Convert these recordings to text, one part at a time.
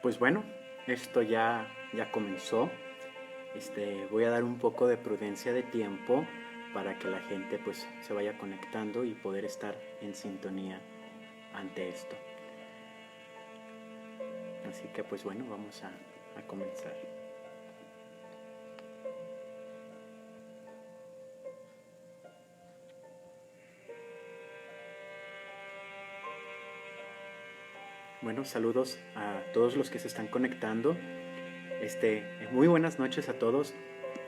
Pues bueno, esto ya comenzó. Voy a dar un poco de prudencia de tiempo para que la gente pues se vaya conectando y poder estar en sintonía ante esto. Así que pues bueno, vamos a comenzar. Bueno, saludos a todos los que se están conectando. Muy buenas noches a todos.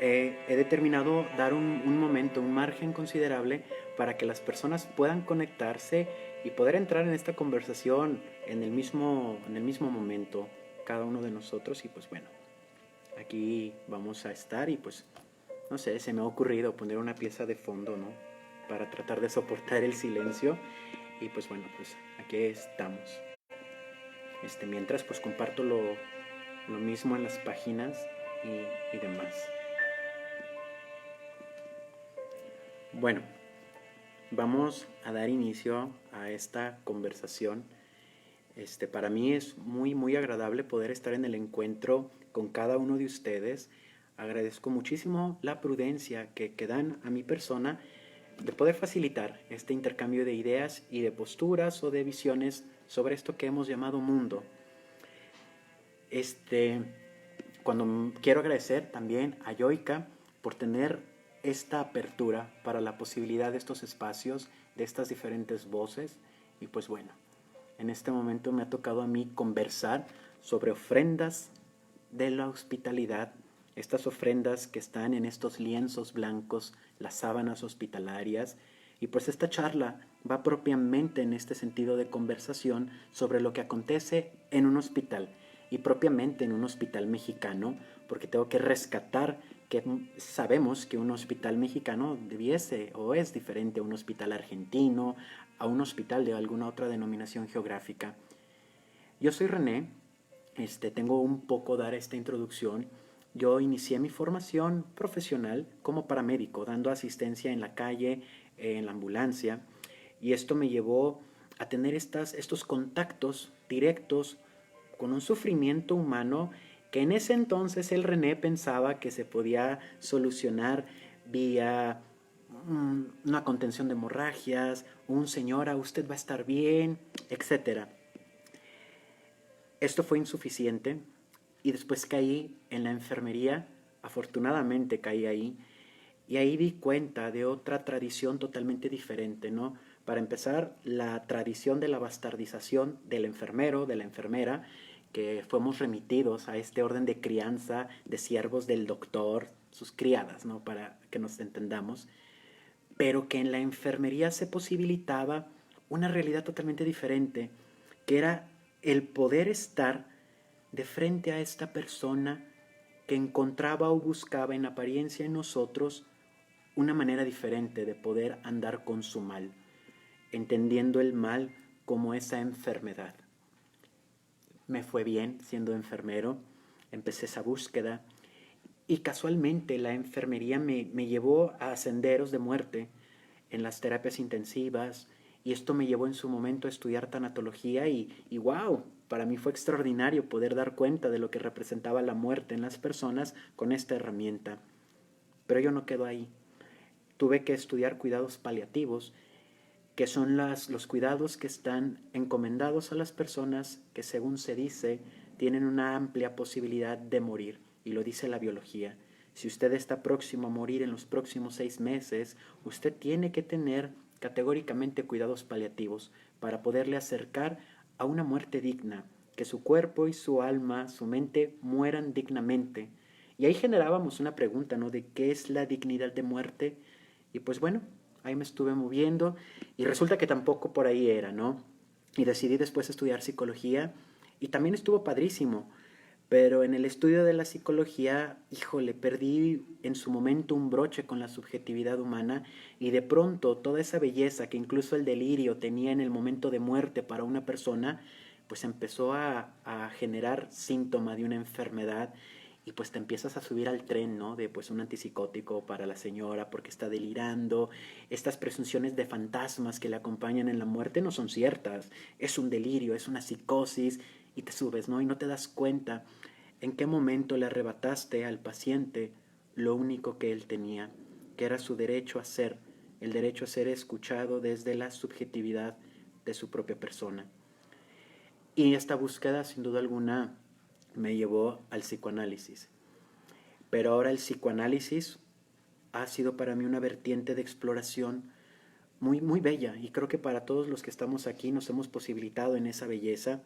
He determinado dar un momento, un margen considerable para que las personas puedan conectarse y poder entrar en esta conversación en el mismo momento, cada uno de nosotros. Y pues bueno, aquí vamos a estar y pues, no sé, se me ha ocurrido poner una pieza de fondo, ¿no? Para tratar de soportar el silencio. Y pues bueno, pues aquí estamos. Mientras pues comparto lo mismo en las páginas y demás. Bueno, vamos a dar inicio a esta conversación. Para mí es muy, muy agradable poder estar en el encuentro con cada uno de ustedes. Agradezco muchísimo la prudencia que dan a mi persona de poder facilitar este intercambio de ideas y de posturas o de visiones sobre esto que hemos llamado mundo. Cuando quiero agradecer también a Yoika por tener esta apertura para la posibilidad de estos espacios, de estas diferentes voces. Y pues bueno, en este momento me ha tocado a mí conversar sobre ofrendas de la hospitalidad, estas ofrendas que están en estos lienzos blancos, las sábanas hospitalarias. Y pues esta charla va propiamente en este sentido de conversación sobre lo que acontece en un hospital y propiamente en un hospital mexicano, porque tengo que rescatar que sabemos que un hospital mexicano debiese o es diferente a un hospital argentino, a un hospital de alguna otra denominación geográfica. Yo soy René, tengo un poco dar esta introducción. Yo inicié mi formación profesional como paramédico, dando asistencia en la calle, en la ambulancia, y esto me llevó a tener estos contactos directos con un sufrimiento humano que en ese entonces el René pensaba que se podía solucionar vía una contención de hemorragias, un señora, usted va a estar bien, etcétera. Esto fue insuficiente y después caí en la enfermería, afortunadamente caí ahí, y ahí di cuenta de otra tradición totalmente diferente, ¿no? Para empezar, la tradición de la bastardización del enfermero, de la enfermera, que fuimos remitidos a este orden de crianza de siervos del doctor, sus criadas, ¿no? Para que nos entendamos, pero que en la enfermería se posibilitaba una realidad totalmente diferente, que era el poder estar de frente a esta persona que encontraba o buscaba en apariencia en nosotros una manera diferente de poder andar con su mal, entendiendo el mal como esa enfermedad. Me fue bien siendo enfermero, empecé esa búsqueda y casualmente la enfermería me llevó a senderos de muerte en las terapias intensivas, y esto me llevó en su momento a estudiar tanatología y wow, para mí fue extraordinario poder dar cuenta de lo que representaba la muerte en las personas con esta herramienta. Pero yo no quedo ahí. Tuve que estudiar cuidados paliativos, que son los cuidados que están encomendados a las personas que, según se dice, tienen una amplia posibilidad de morir, y lo dice la biología. Si usted está próximo a morir en los próximos 6 meses, usted tiene que tener categóricamente cuidados paliativos para poderle acercar a una muerte digna, que su cuerpo y su alma, su mente mueran dignamente. Y ahí generábamos una pregunta, ¿no? De qué es la dignidad de muerte. Y pues bueno, ahí me estuve moviendo y resulta que tampoco por ahí era, ¿no? Y decidí después estudiar psicología y también estuvo padrísimo, pero en el estudio de la psicología, híjole, perdí en su momento un broche con la subjetividad humana, y de pronto toda esa belleza que incluso el delirio tenía en el momento de muerte para una persona, pues empezó a generar síntoma de una enfermedad, y pues te empiezas a subir al tren, ¿no? De pues un antipsicótico para la señora porque está delirando. Estas presunciones de fantasmas que le acompañan en la muerte no son ciertas. Es un delirio, es una psicosis. y te subes, ¿no? Y no te das cuenta en qué momento le arrebataste al paciente lo único que él tenía, que era su derecho a ser, el derecho a ser escuchado desde la subjetividad de su propia persona. Y esta búsqueda, sin duda alguna, me llevó al psicoanálisis. Pero ahora el psicoanálisis ha sido para mí una vertiente de exploración muy, muy bella, y creo que para todos los que estamos aquí nos hemos posibilitado en esa belleza.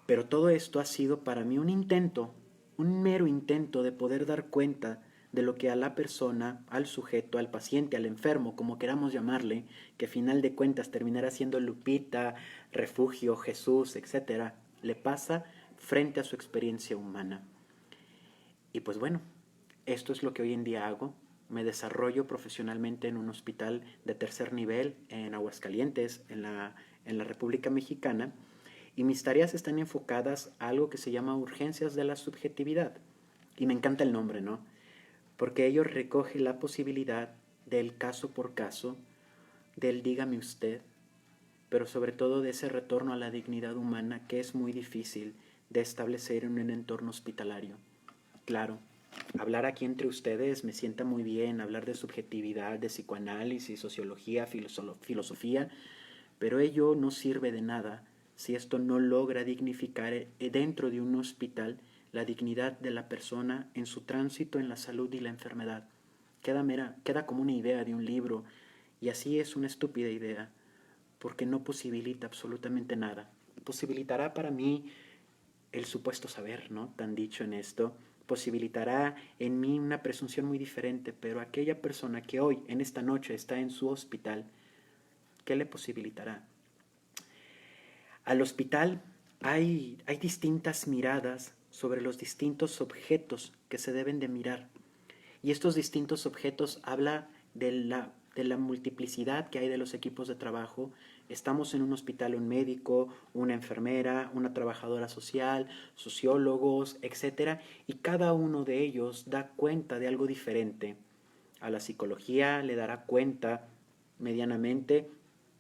Pero todo esto ha sido para mí un intento, un mero intento de poder dar cuenta de lo que a la persona, al sujeto, al paciente, al enfermo, como queramos llamarle, que a final de cuentas terminará siendo Lupita, Refugio, Jesús, etcétera, le pasa frente a su experiencia humana. Y pues bueno, esto es lo que hoy en día hago. Me desarrollo profesionalmente en un hospital de tercer nivel en Aguascalientes, en la República Mexicana, y mis tareas están enfocadas a algo que se llama urgencias de la subjetividad. Y me encanta el nombre, ¿no? Porque ello recoge la posibilidad del caso por caso, del dígame usted, pero sobre todo de ese retorno a la dignidad humana que es muy difícil de establecer en un entorno hospitalario. Claro, hablar aquí entre ustedes me sienta muy bien, hablar de subjetividad, de psicoanálisis, sociología, filosofía, pero ello no sirve de nada si esto no logra dignificar dentro de un hospital la dignidad de la persona en su tránsito en la salud y la enfermedad. Queda como una idea de un libro, y así es una estúpida idea, porque no posibilita absolutamente nada. Posibilitará para mí el supuesto saber, ¿no? Tan dicho en esto, posibilitará en mí una presunción muy diferente, pero aquella persona que hoy, en esta noche, está en su hospital, ¿qué le posibilitará? Al hospital hay distintas miradas sobre los distintos objetos que se deben de mirar. Y estos distintos objetos habla de la multiplicidad que hay de los equipos de trabajo. Estamos en un hospital, un médico, una enfermera, una trabajadora social, sociólogos, etcétera, y cada uno de ellos da cuenta de algo diferente. A la psicología le dará cuenta medianamente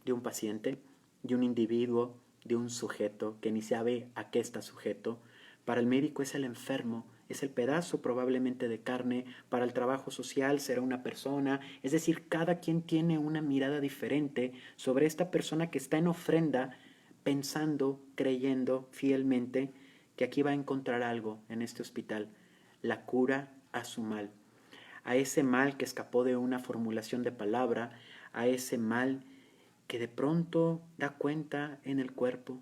de un paciente, de un individuo, de un sujeto que ni sabe a qué está sujeto. Para el médico es el enfermo, es el pedazo probablemente de carne. Para el trabajo social será una persona. Es decir, cada quien tiene una mirada diferente sobre esta persona que está en ofrenda, pensando, creyendo fielmente que aquí va a encontrar algo en este hospital, la cura a su mal, a ese mal que escapó de una formulación de palabra, a ese mal que de pronto da cuenta en el cuerpo,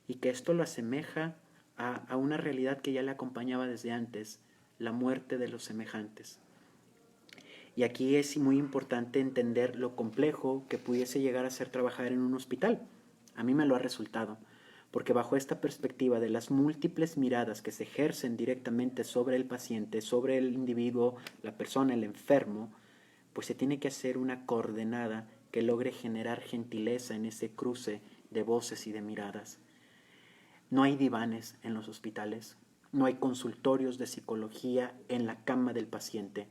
y que esto lo asemeja a una realidad que ya le acompañaba desde antes, la muerte de los semejantes. Y aquí es muy importante entender lo complejo que pudiese llegar a ser trabajar en un hospital. A mí me lo ha resultado, porque bajo esta perspectiva de las múltiples miradas que se ejercen directamente sobre el paciente, sobre el individuo, la persona, el enfermo, pues se tiene que hacer una coordenada que logre generar gentileza en ese cruce de voces y de miradas. No hay divanes en los hospitales, no hay consultorios de psicología en la cama del paciente.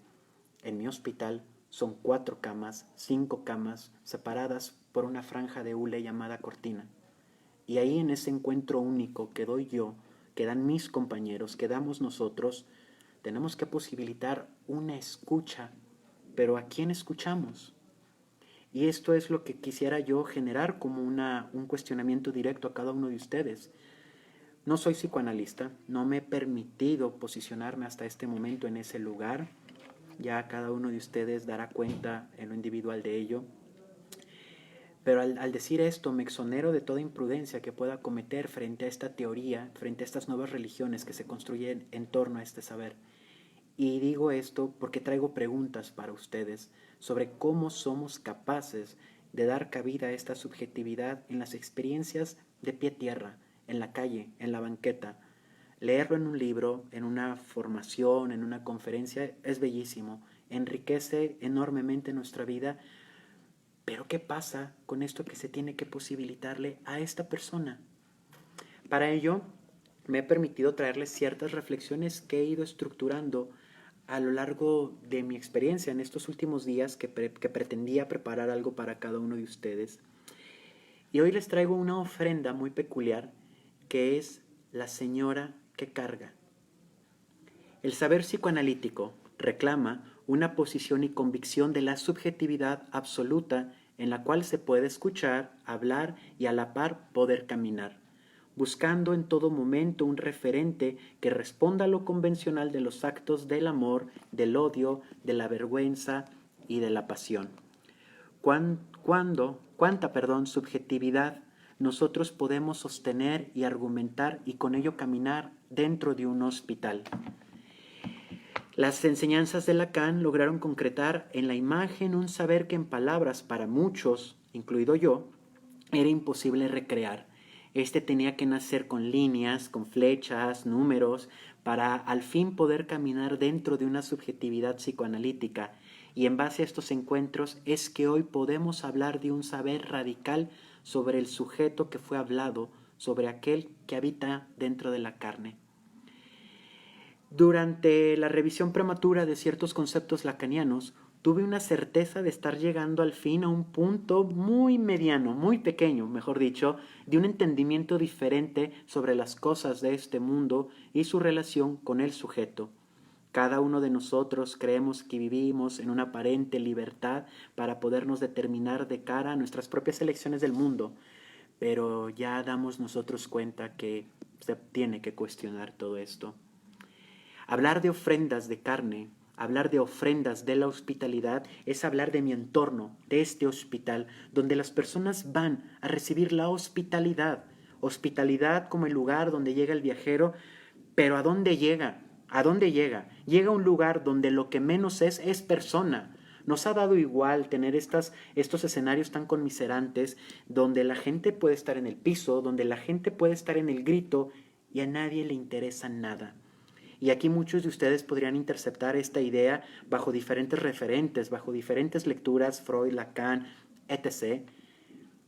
En mi hospital son 4 camas, 5 camas, separadas por una franja de hule llamada cortina. Y ahí, en ese encuentro único que doy yo, que dan mis compañeros, que damos nosotros, tenemos que posibilitar una escucha. Pero ¿a quién escuchamos? Y esto es lo que quisiera yo generar como un cuestionamiento directo a cada uno de ustedes. No soy psicoanalista, no me he permitido posicionarme hasta este momento en ese lugar. Ya cada uno de ustedes dará cuenta en lo individual de ello. Pero al decir esto me exonero de toda imprudencia que pueda cometer frente a esta teoría, frente a estas nuevas religiones que se construyen en torno a este saber. Y digo esto porque traigo preguntas para ustedes sobre cómo somos capaces de dar cabida a esta subjetividad en las experiencias de pie tierra, en la calle, en la banqueta. Leerlo en un libro, en una formación, en una conferencia, es bellísimo, enriquece enormemente nuestra vida, pero ¿qué pasa con esto que se tiene que posibilitarle a esta persona? Para ello, me he permitido traerles ciertas reflexiones que he ido estructurando a lo largo de mi experiencia en estos últimos días que pretendía preparar algo para cada uno de ustedes. Y hoy les traigo una ofrenda muy peculiar que es la señora que carga. El saber psicoanalítico reclama una posición y convicción de la subjetividad absoluta en la cual se puede escuchar, hablar y a la par poder caminar, buscando en todo momento un referente que responda a lo convencional de los actos del amor, del odio, de la vergüenza y de la pasión. ¿Cuánta subjetividad nosotros podemos sostener y argumentar y con ello caminar dentro de un hospital? Las enseñanzas de Lacan lograron concretar en la imagen un saber que en palabras para muchos, incluido yo, era imposible recrear. Este tenía que nacer con líneas, con flechas, números, para al fin poder caminar dentro de una subjetividad psicoanalítica. Y en base a estos encuentros es que hoy podemos hablar de un saber radical sobre el sujeto que fue hablado, sobre aquel que habita dentro de la carne. Durante la revisión prematura de ciertos conceptos lacanianos, tuve una certeza de estar llegando al fin a un punto muy mediano, muy pequeño, mejor dicho, de un entendimiento diferente sobre las cosas de este mundo y su relación con el sujeto. Cada uno de nosotros creemos que vivimos en una aparente libertad para podernos determinar de cara a nuestras propias elecciones del mundo, pero ya damos nosotros cuenta que se tiene que cuestionar todo esto. Hablar de ofrendas de carne, hablar de ofrendas de la hospitalidad, es hablar de mi entorno, de este hospital, donde las personas van a recibir la hospitalidad. Hospitalidad como el lugar donde llega el viajero, pero ¿a dónde llega? ¿A dónde llega? Llega a un lugar donde lo que menos es persona. Nos ha dado igual tener estos escenarios tan conmiserantes, donde la gente puede estar en el piso, donde la gente puede estar en el grito, y a nadie le interesa nada. Y aquí muchos de ustedes podrían interceptar esta idea bajo diferentes referentes, bajo diferentes lecturas, Freud, Lacan, etc.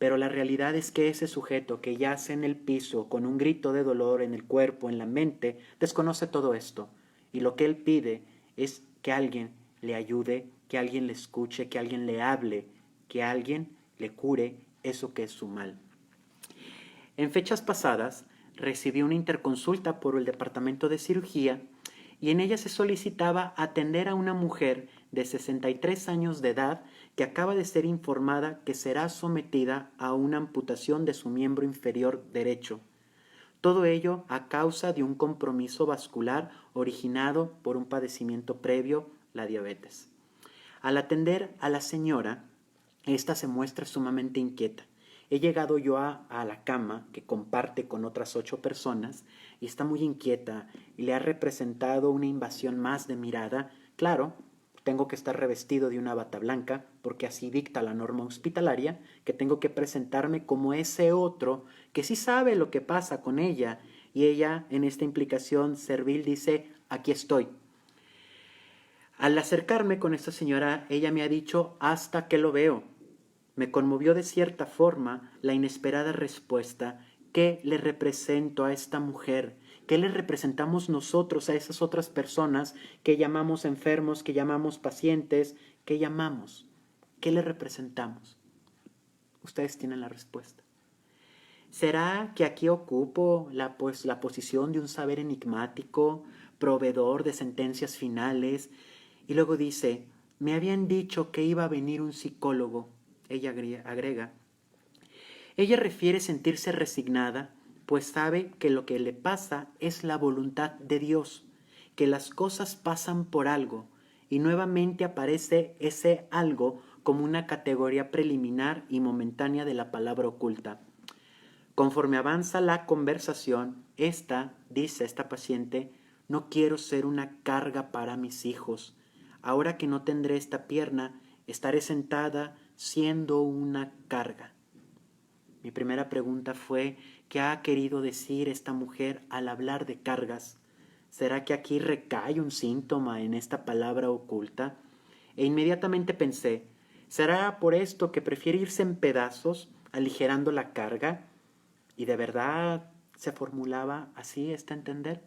Pero la realidad es que ese sujeto que yace en el piso con un grito de dolor en el cuerpo, en la mente, desconoce todo esto. Y lo que él pide es que alguien le ayude, que alguien le escuche, que alguien le hable, que alguien le cure eso que es su mal. En fechas pasadas, recibí una interconsulta por el departamento de cirugía y en ella se solicitaba atender a una mujer de 63 años de edad que acaba de ser informada que será sometida a una amputación de su miembro inferior derecho. Todo ello a causa de un compromiso vascular originado por un padecimiento previo, la diabetes. Al atender a la señora, esta se muestra sumamente inquieta. He llegado yo a la cama que comparte con otras 8 personas y está muy inquieta y le ha representado una invasión más de mirada. Claro, tengo que estar revestido de una bata blanca porque así dicta la norma hospitalaria, que tengo que presentarme como ese otro que sí sabe lo que pasa con ella y ella en esta implicación servil dice, aquí estoy. Al acercarme con esta señora, ella me ha dicho, hasta que lo veo. Me conmovió de cierta forma la inesperada respuesta. ¿Qué le represento a esta mujer? ¿Qué le representamos nosotros a esas otras personas que llamamos enfermos, que llamamos pacientes, que llamamos? ¿Qué le representamos? Ustedes tienen la respuesta. ¿Será que aquí ocupo la posición de un saber enigmático, proveedor de sentencias finales? Y luego dice, me habían dicho que iba a venir un psicólogo. Ella agrega, ella refiere sentirse resignada, pues sabe que lo que le pasa es la voluntad de Dios, que las cosas pasan por algo, y nuevamente aparece ese algo como una categoría preliminar y momentánea de la palabra oculta. Conforme avanza la conversación, dice esta paciente, no quiero ser una carga para mis hijos. Ahora que no tendré esta pierna, estaré sentada siendo una carga. Mi primera pregunta fue, ¿qué ha querido decir esta mujer al hablar de cargas? ¿Será que aquí recae un síntoma en esta palabra oculta? E inmediatamente pensé, ¿será por esto que prefiere irse en pedazos, aligerando la carga? ¿Y de verdad se formulaba así este entender?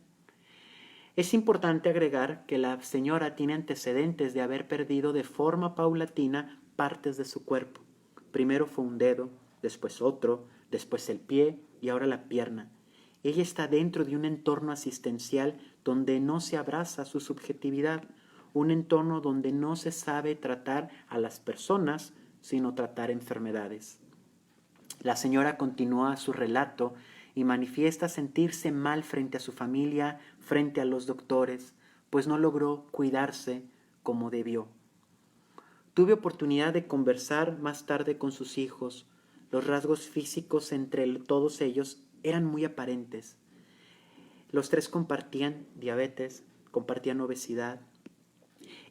Es importante agregar que la señora tiene antecedentes de haber perdido de forma paulatina partes de su cuerpo. Primero fue un dedo, después otro, después el pie y ahora la pierna. Ella está dentro de un entorno asistencial donde no se abraza su subjetividad, un entorno donde no se sabe tratar a las personas, sino tratar enfermedades. La señora continúa su relato y manifiesta sentirse mal frente a su familia, frente a los doctores, pues no logró cuidarse como debió. Tuve oportunidad de conversar más tarde con sus hijos. Los rasgos físicos entre todos ellos eran muy aparentes. Los tres compartían diabetes, compartían obesidad,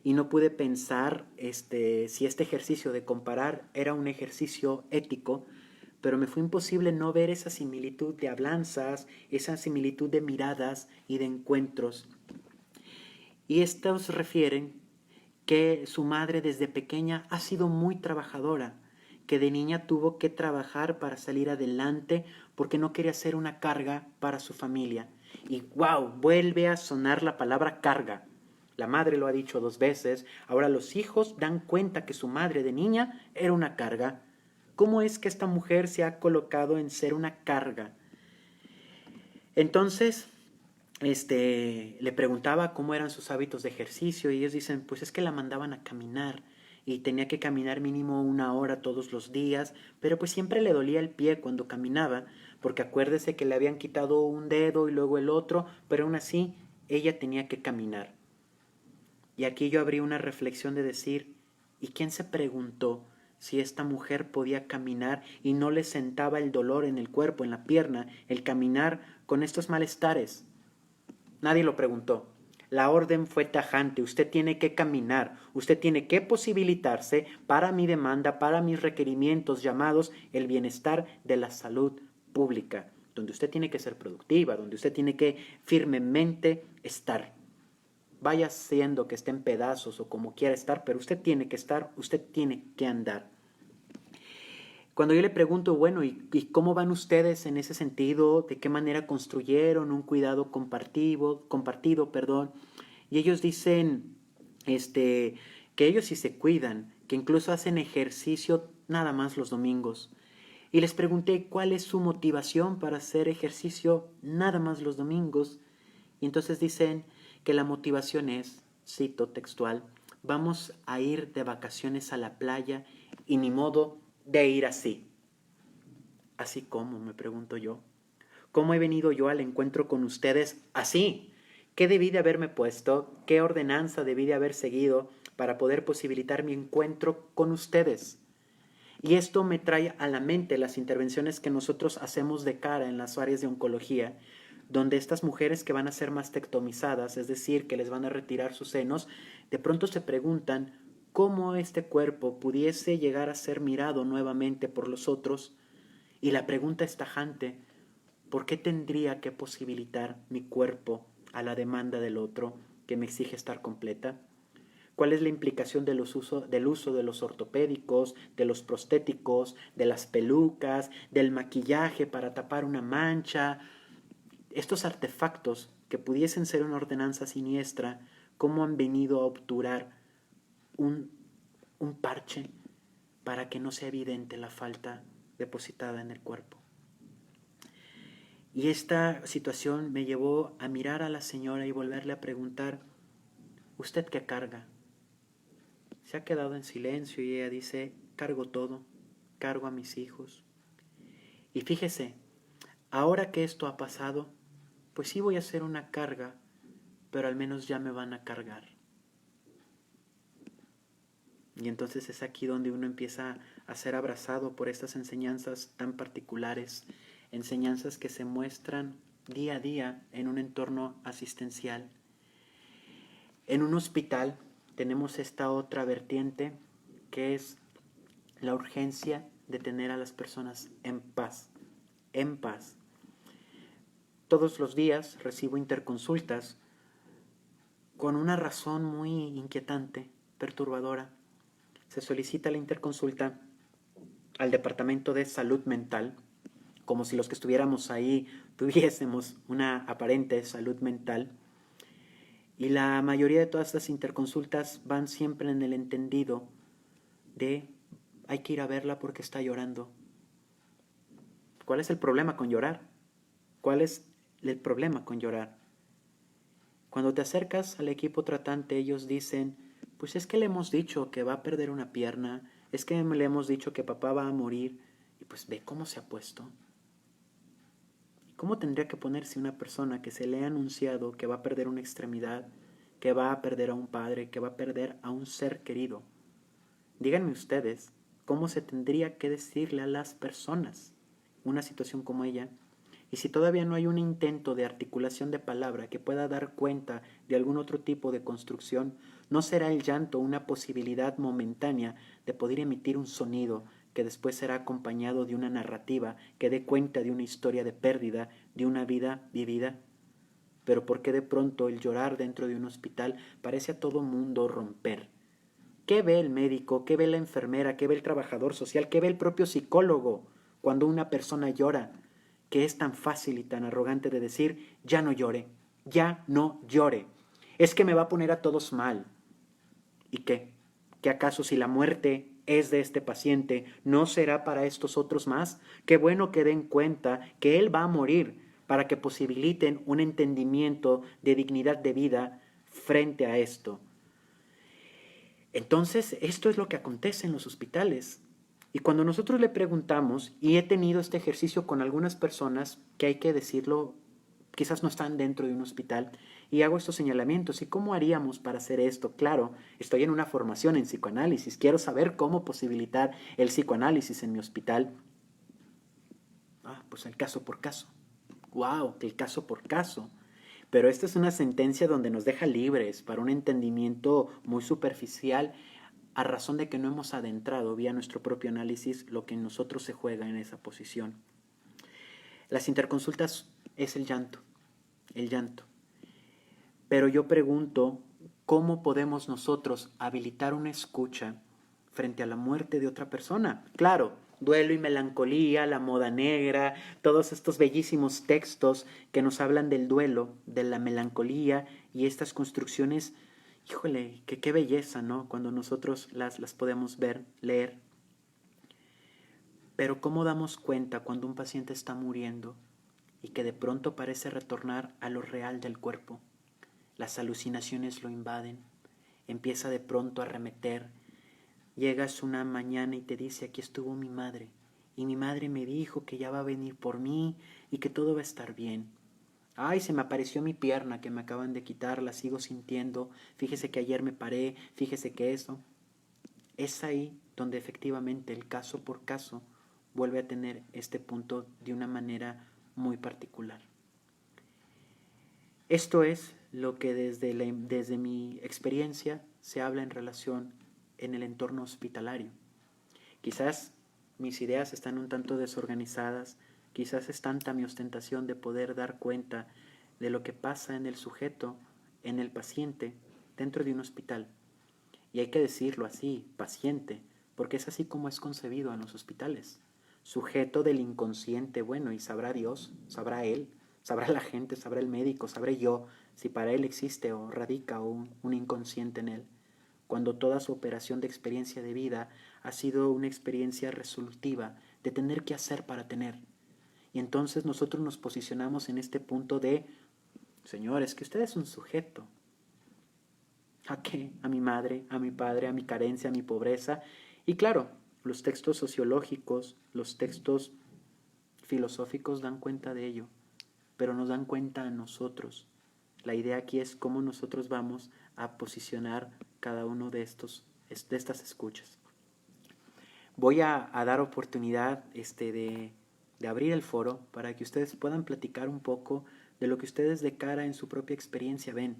y no pude pensar si este ejercicio de comparar era un ejercicio ético, pero me fue imposible no ver esa similitud de hablanzas, esa similitud de miradas y de encuentros. Y estos refieren que su madre desde pequeña ha sido muy trabajadora, que de niña tuvo que trabajar para salir adelante porque no quería ser una carga para su familia. Y wow, vuelve a sonar la palabra carga. La madre lo ha dicho 2 veces, ahora los hijos dan cuenta que su madre de niña era una carga. ¿Cómo es que esta mujer se ha colocado en ser una carga? Entonces, le preguntaba cómo eran sus hábitos de ejercicio y ellos dicen, pues es que la mandaban a caminar y tenía que caminar mínimo 1 hora todos los días, pero pues siempre le dolía el pie cuando caminaba, porque acuérdese que le habían quitado un dedo y luego el otro, pero aún así ella tenía que caminar. Y aquí yo abrí una reflexión de decir, ¿y quién se preguntó si esta mujer podía caminar y no le sentaba el dolor en el cuerpo, en la pierna, el caminar con estos malestares? Nadie lo preguntó. La orden fue tajante, usted tiene que caminar, usted tiene que posibilitarse para mi demanda, para mis requerimientos llamados el bienestar de la salud pública, donde usted tiene que ser productiva, donde usted tiene que firmemente estar. Vaya siendo que esté en pedazos o como quiera estar, pero usted tiene que estar, usted tiene que andar. Cuando yo le pregunto, bueno, ¿y cómo van ustedes en ese sentido? ¿De qué manera construyeron un cuidado compartido, Y ellos dicen que ellos sí se cuidan, que incluso hacen ejercicio nada más los domingos. Y les pregunté cuál es su motivación para hacer ejercicio nada más los domingos. Y entonces dicen que la motivación es, cito textual, vamos a ir de vacaciones a la playa y ni modo de ir así. ¿Así cómo? Me pregunto yo. ¿Cómo he venido yo al encuentro con ustedes así? ¿Qué debí de haberme puesto? ¿Qué ordenanza debí de haber seguido para poder posibilitar mi encuentro con ustedes? Y esto me trae a la mente las intervenciones que nosotros hacemos de cara en las áreas de oncología, donde estas mujeres que van a ser mastectomizadas, es decir, que les van a retirar sus senos, de pronto se preguntan cómo este cuerpo pudiese llegar a ser mirado nuevamente por los otros. Y la pregunta es tajante, ¿por qué tendría que posibilitar mi cuerpo a la demanda del otro que me exige estar completa? ¿Cuál es la implicación del uso de los ortopédicos, de los prostéticos, de las pelucas, del maquillaje para tapar una mancha? Estos artefactos que pudiesen ser una ordenanza siniestra, ¿cómo han venido a obturar un, un parche para que no sea evidente la falta depositada en el cuerpo? Y esta situación me llevó a mirar a la señora y volverle a preguntar, ¿usted qué carga? Se ha quedado en silencio y ella dice, cargo todo, cargo a mis hijos. Y fíjese, ahora que esto ha pasado, pues sí voy a hacer una carga, pero al menos ya me van a cargar. Y entonces es aquí donde uno empieza a ser abrazado por estas enseñanzas tan particulares, enseñanzas que se muestran día a día en un entorno asistencial. En un hospital tenemos esta otra vertiente que es la urgencia de tener a las personas en paz, en paz. Todos los días recibo interconsultas con una razón muy inquietante, perturbadora. Se solicita la interconsulta al Departamento de Salud Mental, como si los que estuviéramos ahí tuviésemos una aparente salud mental. Y la mayoría de todas estas interconsultas van siempre en el entendido de hay que ir a verla porque está llorando. ¿Cuál es el problema con llorar? ¿Cuál es el problema con llorar. Cuando te acercas al equipo tratante, ellos dicen, pues es que le hemos dicho que va a perder una pierna, es que le hemos dicho que papá va a morir, y pues ve cómo se ha puesto. ¿Cómo tendría que ponerse una persona que se le ha anunciado que va a perder una extremidad, que va a perder a un padre, que va a perder a un ser querido? Díganme ustedes, ¿cómo se tendría que decirle a las personas una situación como ella? Y si todavía no hay un intento de articulación de palabra que pueda dar cuenta de algún otro tipo de construcción, ¿no será el llanto una posibilidad momentánea de poder emitir un sonido que después será acompañado de una narrativa que dé cuenta de una historia de pérdida, de una vida vivida? Pero ¿por qué de pronto el llorar dentro de un hospital parece a todo mundo romper? ¿Qué ve el médico? ¿Qué ve la enfermera? ¿Qué ve el trabajador social? ¿Qué ve el propio psicólogo cuando una persona llora? Que es tan fácil y tan arrogante de decir, ya no llore, ya no llore. Es que me va a poner a todos mal. ¿Y qué? ¿Que acaso si la muerte es de este paciente, no será para estos otros más? Qué bueno que den cuenta que él va a morir para que posibiliten un entendimiento de dignidad de vida frente a esto. Entonces, esto es lo que acontece en los hospitales. Y cuando nosotros le preguntamos, y he tenido este ejercicio con algunas personas que hay que decirlo, quizás no están dentro de un hospital, y hago estos señalamientos. ¿Y cómo haríamos para hacer esto? Claro, estoy en una formación en psicoanálisis, quiero saber cómo posibilitar el psicoanálisis en mi hospital. Pues el caso por caso. ¡Wow! El caso por caso. Pero esta es una sentencia donde nos deja libres para un entendimiento muy superficial a razón de que no hemos adentrado vía nuestro propio análisis lo que en nosotros se juega en esa posición. Las interconsultas es el llanto, el llanto. Pero yo pregunto, ¿cómo podemos nosotros habilitar una escucha frente a la muerte de otra persona? Claro, duelo y melancolía, la moda negra, todos estos bellísimos textos que nos hablan del duelo, de la melancolía y estas construcciones, híjole, que qué belleza, ¿no? Cuando nosotros las podemos ver, leer. Pero ¿cómo damos cuenta cuando un paciente está muriendo y que de pronto parece retornar a lo real del cuerpo? Las alucinaciones lo invaden, empieza de pronto a arremeter. Llegas una mañana y te dice, aquí estuvo mi madre, y mi madre me dijo que ya va a venir por mí y que todo va a estar bien. Ay, se me apareció mi pierna que me acaban de quitar, la sigo sintiendo, fíjese que ayer me paré, fíjese que eso. Es ahí donde efectivamente el caso por caso vuelve a tener este punto de una manera muy particular. Esto es lo que desde mi experiencia se habla en relación en el entorno hospitalario. Quizás mis ideas están un tanto desorganizadas, quizás es tanta mi ostentación de poder dar cuenta de lo que pasa en el sujeto, en el paciente, dentro de un hospital. Y hay que decirlo así, paciente, porque es así como es concebido en los hospitales. Sujeto del inconsciente, bueno, y sabrá Dios, sabrá Él, sabrá la gente, sabrá el médico, sabré yo, si para Él existe o radica un inconsciente en Él, cuando toda su operación de experiencia de vida ha sido una experiencia resolutiva de tener que hacer para tener. Y entonces nosotros nos posicionamos en este punto de, señores, que usted es un sujeto. ¿A qué? A mi madre, a mi padre, a mi carencia, a mi pobreza. Y claro, los textos sociológicos, los textos filosóficos dan cuenta de ello, pero nos dan cuenta a nosotros. La idea aquí es cómo nosotros vamos a posicionar cada uno de estas escuchas. Voy a dar oportunidad de abrir el foro para que ustedes puedan platicar un poco de lo que ustedes de cara en su propia experiencia ven.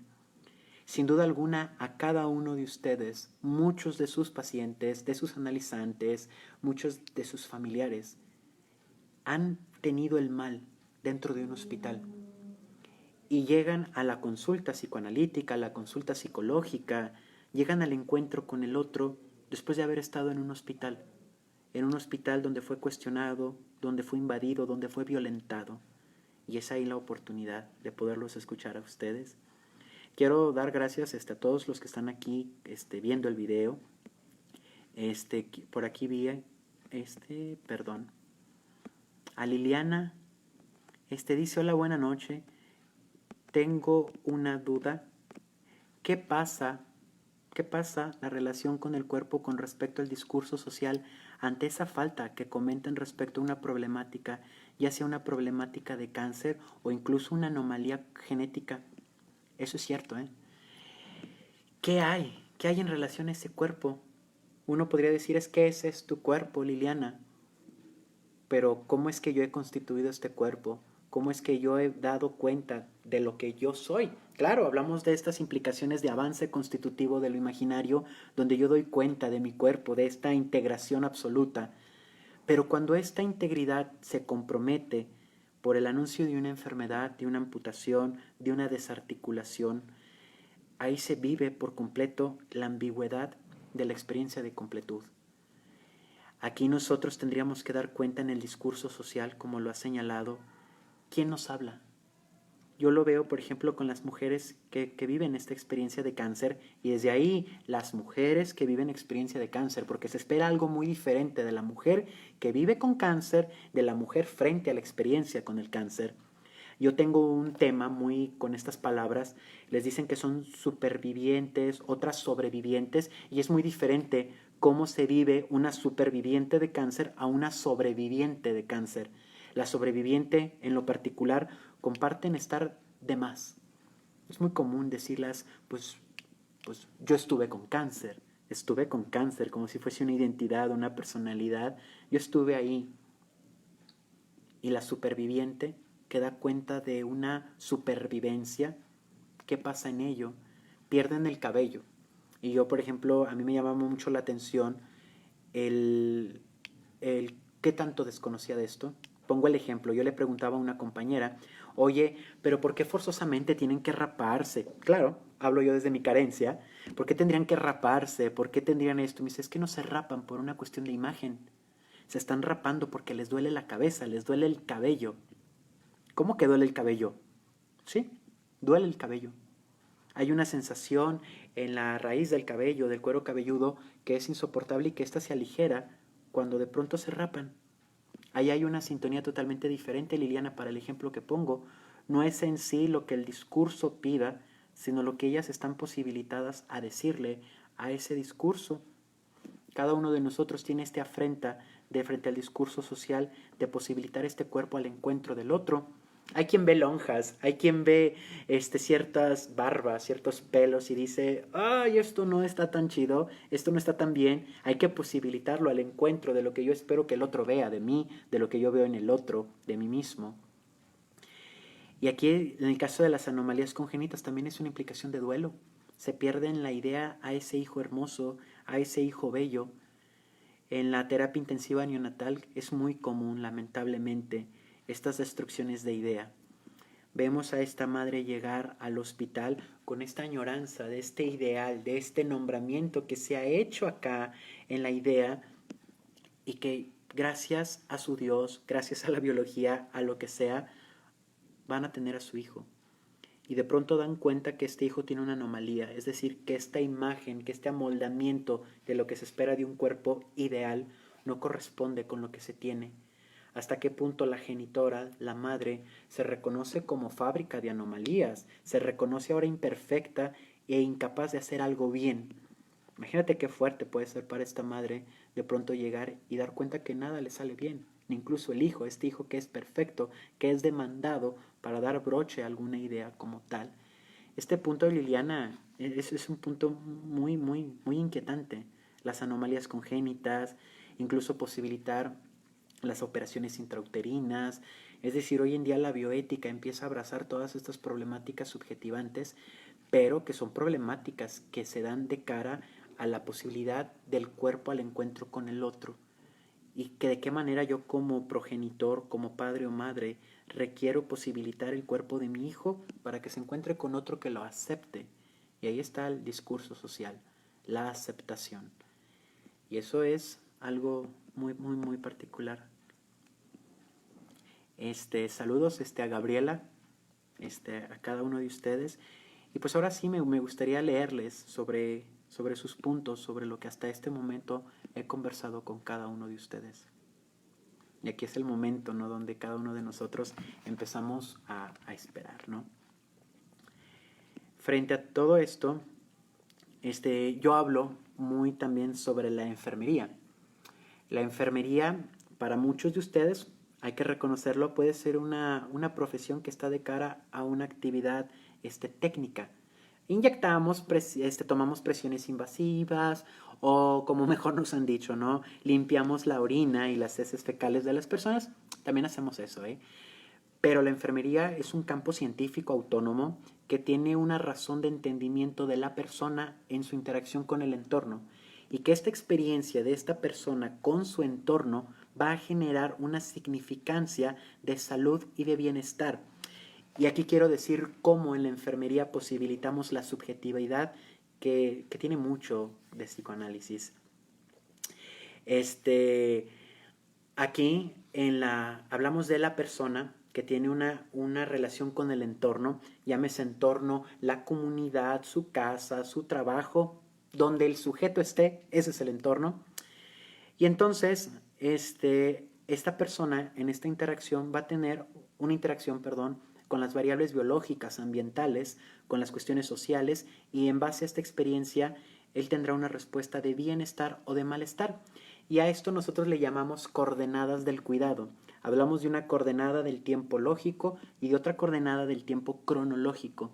Sin duda alguna, a cada uno de ustedes, muchos de sus pacientes, de sus analizantes, muchos de sus familiares, han tenido el mal dentro de un hospital y llegan a la consulta psicoanalítica, a la consulta psicológica, llegan al encuentro con el otro después de haber estado en un hospital donde fue cuestionado, donde fue invadido, donde fue violentado. Y es ahí la oportunidad de poderlos escuchar a ustedes. Quiero dar gracias a todos los que están aquí viendo el video. Por aquí vi, a Liliana, Dice, hola, buena noche, tengo una duda. ¿Qué pasa? ¿Qué pasa la relación con el cuerpo con respecto al discurso social ante esa falta que comentan respecto a una problemática, ya sea una problemática de cáncer o incluso una anomalía genética? Eso es cierto, ¿eh? ¿Qué hay? ¿Qué hay en relación a ese cuerpo? Uno podría decir, es que ese es tu cuerpo, Liliana. Pero ¿cómo es que yo he constituido este cuerpo? ¿Cómo es que yo he dado cuenta de lo que yo soy? Claro, hablamos de estas implicaciones de avance constitutivo de lo imaginario, donde yo doy cuenta de mi cuerpo, de esta integración absoluta. Pero cuando esta integridad se compromete por el anuncio de una enfermedad, de una amputación, de una desarticulación, ahí se vive por completo la ambigüedad de la experiencia de completud. Aquí nosotros tendríamos que dar cuenta en el discurso social, como lo ha señalado, quién nos habla. Yo lo veo, por ejemplo, con las mujeres que viven esta experiencia de cáncer, y desde ahí las mujeres que viven experiencia de cáncer, porque se espera algo muy diferente de la mujer que vive con cáncer, de la mujer frente a la experiencia con el cáncer. Yo tengo un tema muy con estas palabras, les dicen que son supervivientes, otras sobrevivientes, y es muy diferente cómo se vive una superviviente de cáncer a una sobreviviente de cáncer. La sobreviviente, en lo particular, comparten estar de más. Es muy común decirlas, pues yo estuve con cáncer, como si fuese una identidad, una personalidad. Yo estuve ahí. Y la superviviente que da cuenta de una supervivencia, ¿qué pasa en ello? Pierden el cabello. Y yo, por ejemplo, a mí me llamaba mucho la atención el qué tanto desconocía de esto. Pongo el ejemplo, yo le preguntaba a una compañera, oye, pero ¿por qué forzosamente tienen que raparse? Claro, hablo yo desde mi carencia, ¿por qué tendrían que raparse? ¿Por qué tendrían esto? Me dice, es que no se rapan por una cuestión de imagen. Se están rapando porque les duele la cabeza, les duele el cabello. ¿Cómo que duele el cabello? Sí, duele el cabello. Hay una sensación en la raíz del cabello, del cuero cabelludo, que es insoportable y que ésta se aligera cuando de pronto se rapan. Ahí hay una sintonía totalmente diferente, Liliana, para el ejemplo que pongo. No es en sí lo que el discurso pida, sino lo que ellas están posibilitadas a decirle a ese discurso. Cada uno de nosotros tiene esta afrenta de frente al discurso social de posibilitar este cuerpo al encuentro del otro. Hay quien ve lonjas, hay quien ve ciertas barbas, ciertos pelos y dice, ay, esto no está tan chido, esto no está tan bien, hay que posibilitarlo al encuentro de lo que yo espero que el otro vea de mí, de lo que yo veo en el otro, de mí mismo. Y aquí, en el caso de las anomalías congénitas, también es una implicación de duelo. Se pierde en la idea a ese hijo hermoso, a ese hijo bello. En la terapia intensiva neonatal es muy común, lamentablemente, estas destrucciones de idea. Vemos a esta madre llegar al hospital con esta añoranza de este ideal, de este nombramiento que se ha hecho acá en la idea y que gracias a su Dios, gracias a la biología, a lo que sea, van a tener a su hijo. Y de pronto dan cuenta que este hijo tiene una anomalía, es decir, que esta imagen, que este amoldamiento de lo que se espera de un cuerpo ideal no corresponde con lo que se tiene. Hasta qué punto la genitora, la madre, se reconoce como fábrica de anomalías, se reconoce ahora imperfecta e incapaz de hacer algo bien. Imagínate qué fuerte puede ser para esta madre de pronto llegar y dar cuenta que nada le sale bien, ni incluso el hijo, este hijo que es perfecto, que es demandado para dar broche a alguna idea como tal. Este punto de Liliana es un punto muy inquietante. Las anomalías congénitas, incluso posibilitar las operaciones intrauterinas. Es decir, hoy en día la bioética empieza a abrazar todas estas problemáticas subjetivantes, pero que son problemáticas que se dan de cara a la posibilidad del cuerpo al encuentro con el otro. Y que de qué manera yo como progenitor, como padre o madre, requiero posibilitar el cuerpo de mi hijo para que se encuentre con otro que lo acepte. Y ahí está el discurso social, la aceptación. Y eso es algo muy particular. Saludos a Gabriela, a cada uno de ustedes. Y pues ahora sí me gustaría leerles sobre sus puntos, sobre lo que hasta este momento he conversado con cada uno de ustedes. Y aquí es el momento, ¿no?, donde cada uno de nosotros empezamos a esperar, ¿no? Frente a todo esto, yo hablo muy también sobre la enfermería. La enfermería, para muchos de ustedes, hay que reconocerlo, puede ser una profesión que está de cara a una actividad técnica. Inyectamos, tomamos presiones invasivas o, como mejor nos han dicho, ¿no?, limpiamos la orina y las heces fecales de las personas. También hacemos eso, ¿eh? Pero la enfermería es un campo científico autónomo que tiene una razón de entendimiento de la persona en su interacción con el entorno, y que esta experiencia de esta persona con su entorno va a generar una significancia de salud y de bienestar. Y aquí quiero decir cómo en la enfermería posibilitamos la subjetividad que tiene mucho de psicoanálisis. Aquí hablamos de la persona que tiene una relación con el entorno, llámese entorno, la comunidad, su casa, su trabajo, donde el sujeto esté, ese es el entorno. Y entonces, esta persona en esta interacción va a tener una interacción, con las variables biológicas, ambientales, con las cuestiones sociales, y en base a esta experiencia, él tendrá una respuesta de bienestar o de malestar. Y a esto nosotros le llamamos coordenadas del cuidado. Hablamos de una coordenada del tiempo lógico y de otra coordenada del tiempo cronológico.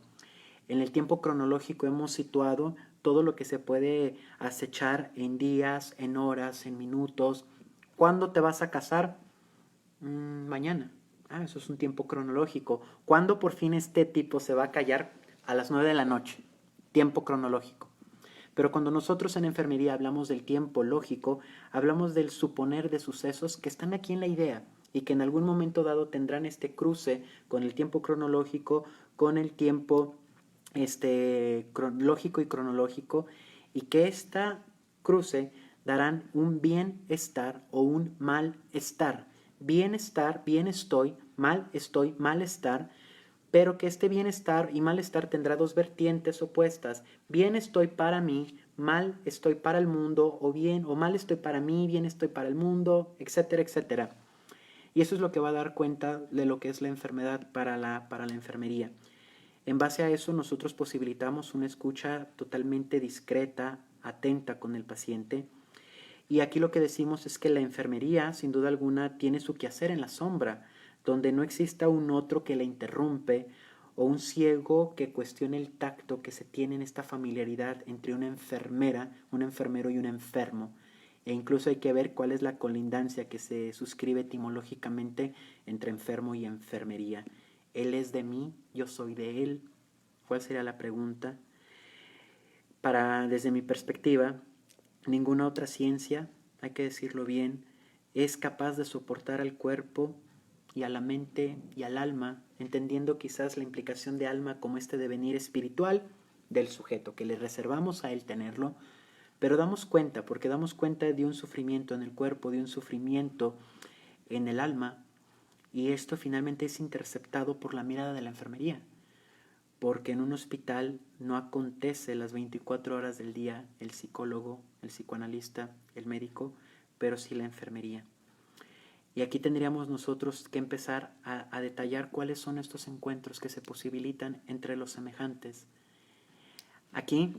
En el tiempo cronológico hemos situado todo lo que se puede acechar en días, en horas, en minutos. ¿Cuándo te vas a casar? Mañana. Eso es un tiempo cronológico. ¿Cuándo por fin este tipo se va a callar? A las 9 de la noche. Tiempo cronológico. Pero cuando nosotros en enfermería hablamos del tiempo lógico, hablamos del suponer de sucesos que están aquí en la idea y que en algún momento dado tendrán este cruce con el tiempo cronológico, con el tiempo lógico y cronológico, y que esta cruce darán un bienestar o un malestar. Bienestar, bien estoy, malestar, pero que este bienestar y malestar tendrá dos vertientes opuestas. Bien estoy para mí, mal estoy para el mundo, o bien o mal estoy para mí, bien estoy para el mundo, etcétera, etcétera. Y eso es lo que va a dar cuenta de lo que es la enfermedad para la enfermería. En base a eso nosotros posibilitamos una escucha totalmente discreta, atenta con el paciente. Y aquí lo que decimos es que la enfermería, sin duda alguna, tiene su quehacer en la sombra, donde no exista un otro que la interrumpe o un ciego que cuestione el tacto que se tiene en esta familiaridad entre una enfermera, un enfermero y un enfermo. E incluso hay que ver cuál es la colindancia que se suscribe etimológicamente entre enfermo y enfermería. Él es de mí, yo soy de él. ¿Cuál sería la pregunta? Desde mi perspectiva, ninguna otra ciencia, hay que decirlo bien, es capaz de soportar al cuerpo y a la mente y al alma, entendiendo quizás la implicación de alma como este devenir espiritual del sujeto, que le reservamos a él tenerlo, pero porque damos cuenta de un sufrimiento en el cuerpo, de un sufrimiento en el alma, y esto finalmente es interceptado por la mirada de la enfermería. Porque en un hospital no acontece las 24 horas del día el psicólogo, el psicoanalista, el médico, pero sí la enfermería. Y aquí tendríamos nosotros que empezar a detallar cuáles son estos encuentros que se posibilitan entre los semejantes. Aquí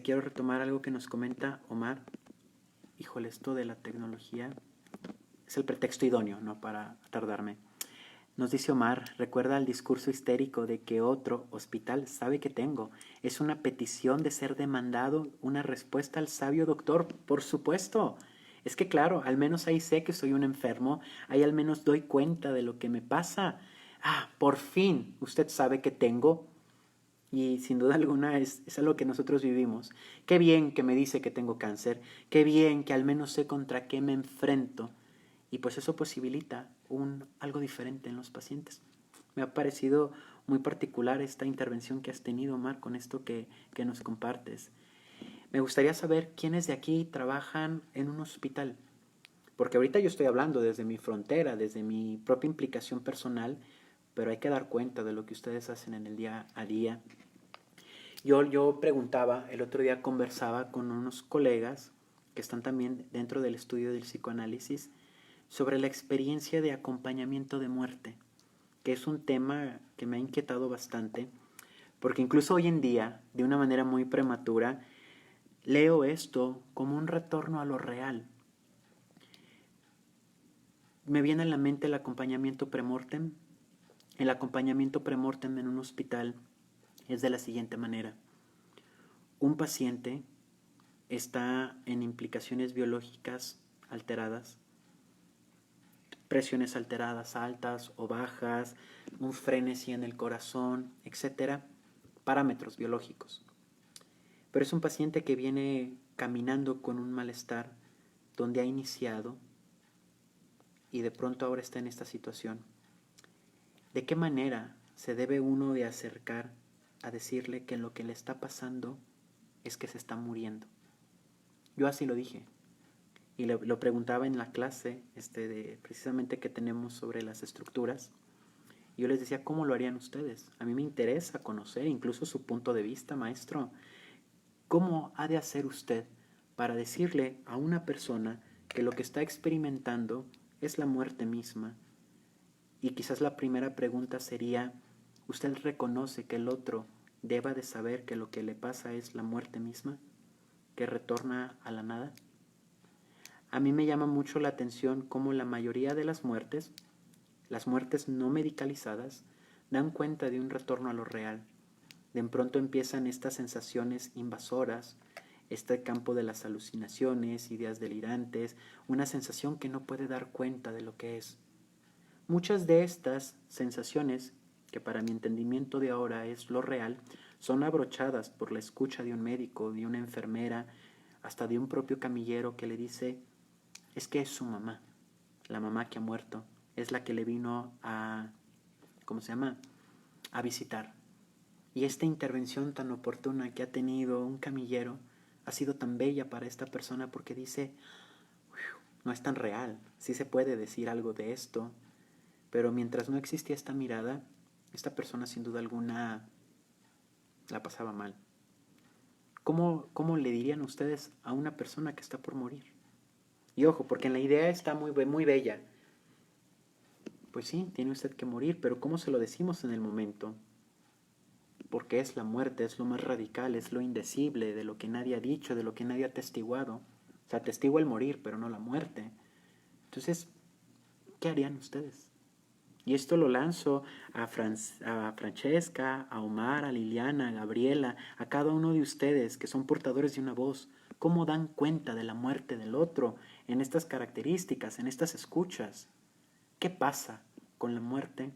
quiero retomar algo que nos comenta Omar. Híjole, esto de la tecnología es el pretexto idóneo, ¿no?, para tardarme. Nos dice Omar, recuerda el discurso histérico de que otro hospital sabe que tengo. Es una petición de ser demandado, una respuesta al sabio doctor, por supuesto. Es que claro, al menos ahí sé que soy un enfermo, ahí al menos doy cuenta de lo que me pasa. Por fin, usted sabe que tengo. Y sin duda alguna es algo que nosotros vivimos. Qué bien que me dice que tengo cáncer, qué bien que al menos sé contra qué me enfrento. Y pues eso posibilita algo diferente en los pacientes. Me ha parecido muy particular esta intervención que has tenido, Omar, con esto que nos compartes. Me gustaría saber quiénes de aquí trabajan en un hospital. Porque ahorita yo estoy hablando desde mi frontera, desde mi propia implicación personal, pero hay que dar cuenta de lo que ustedes hacen en el día a día. Yo preguntaba, el otro día conversaba con unos colegas que están también dentro del estudio del psicoanálisis, sobre la experiencia de acompañamiento de muerte, que es un tema que me ha inquietado bastante, porque incluso hoy en día, de una manera muy prematura, leo esto como un retorno a lo real. Me viene a la mente el acompañamiento premortem. El acompañamiento premortem en un hospital es de la siguiente manera. Un paciente está en implicaciones biológicas alteradas, presiones alteradas, altas o bajas, un frenesí en el corazón, etcétera, parámetros biológicos. Pero es un paciente que viene caminando con un malestar donde ha iniciado y de pronto ahora está en esta situación. ¿De qué manera se debe uno de acercar a decirle que lo que le está pasando es que se está muriendo? Yo así lo dije. Y lo preguntaba en la clase precisamente que tenemos sobre las estructuras. Y yo les decía, ¿cómo lo harían ustedes? A mí me interesa conocer incluso su punto de vista, maestro. ¿Cómo ha de hacer usted para decirle a una persona que lo que está experimentando es la muerte misma? Y quizás la primera pregunta sería, ¿usted reconoce que el otro deba de saber que lo que le pasa es la muerte misma, que retorna a la nada? A mí me llama mucho la atención cómo la mayoría de las muertes no medicalizadas, dan cuenta de un retorno a lo real. De pronto empiezan estas sensaciones invasoras, este campo de las alucinaciones, ideas delirantes, una sensación que no puede dar cuenta de lo que es. Muchas de estas sensaciones, que para mi entendimiento de ahora es lo real, son abrochadas por la escucha de un médico, de una enfermera, hasta de un propio camillero que le dice, es que es su mamá, la mamá que ha muerto, es la que le vino a, a visitar. Y esta intervención tan oportuna que ha tenido un camillero ha sido tan bella para esta persona porque dice, no es tan real, sí se puede decir algo de esto, pero mientras no existía esta mirada, esta persona sin duda alguna la pasaba mal. ¿Cómo le dirían ustedes a una persona que está por morir? Y ojo, porque en la idea está muy bella. Pues sí, tiene usted que morir, pero ¿cómo se lo decimos en el momento? Porque es la muerte, es lo más radical, es lo indecible, de lo que nadie ha dicho, de lo que nadie ha atestiguado. O sea, atestigua el morir, pero no la muerte. Entonces, ¿qué harían ustedes? Y esto lo lanzo a Francesca, a Omar, a Liliana, a Gabriela, a cada uno de ustedes que son portadores de una voz. ¿Cómo dan cuenta de la muerte del otro en estas características, en estas escuchas? ¿Qué pasa con la muerte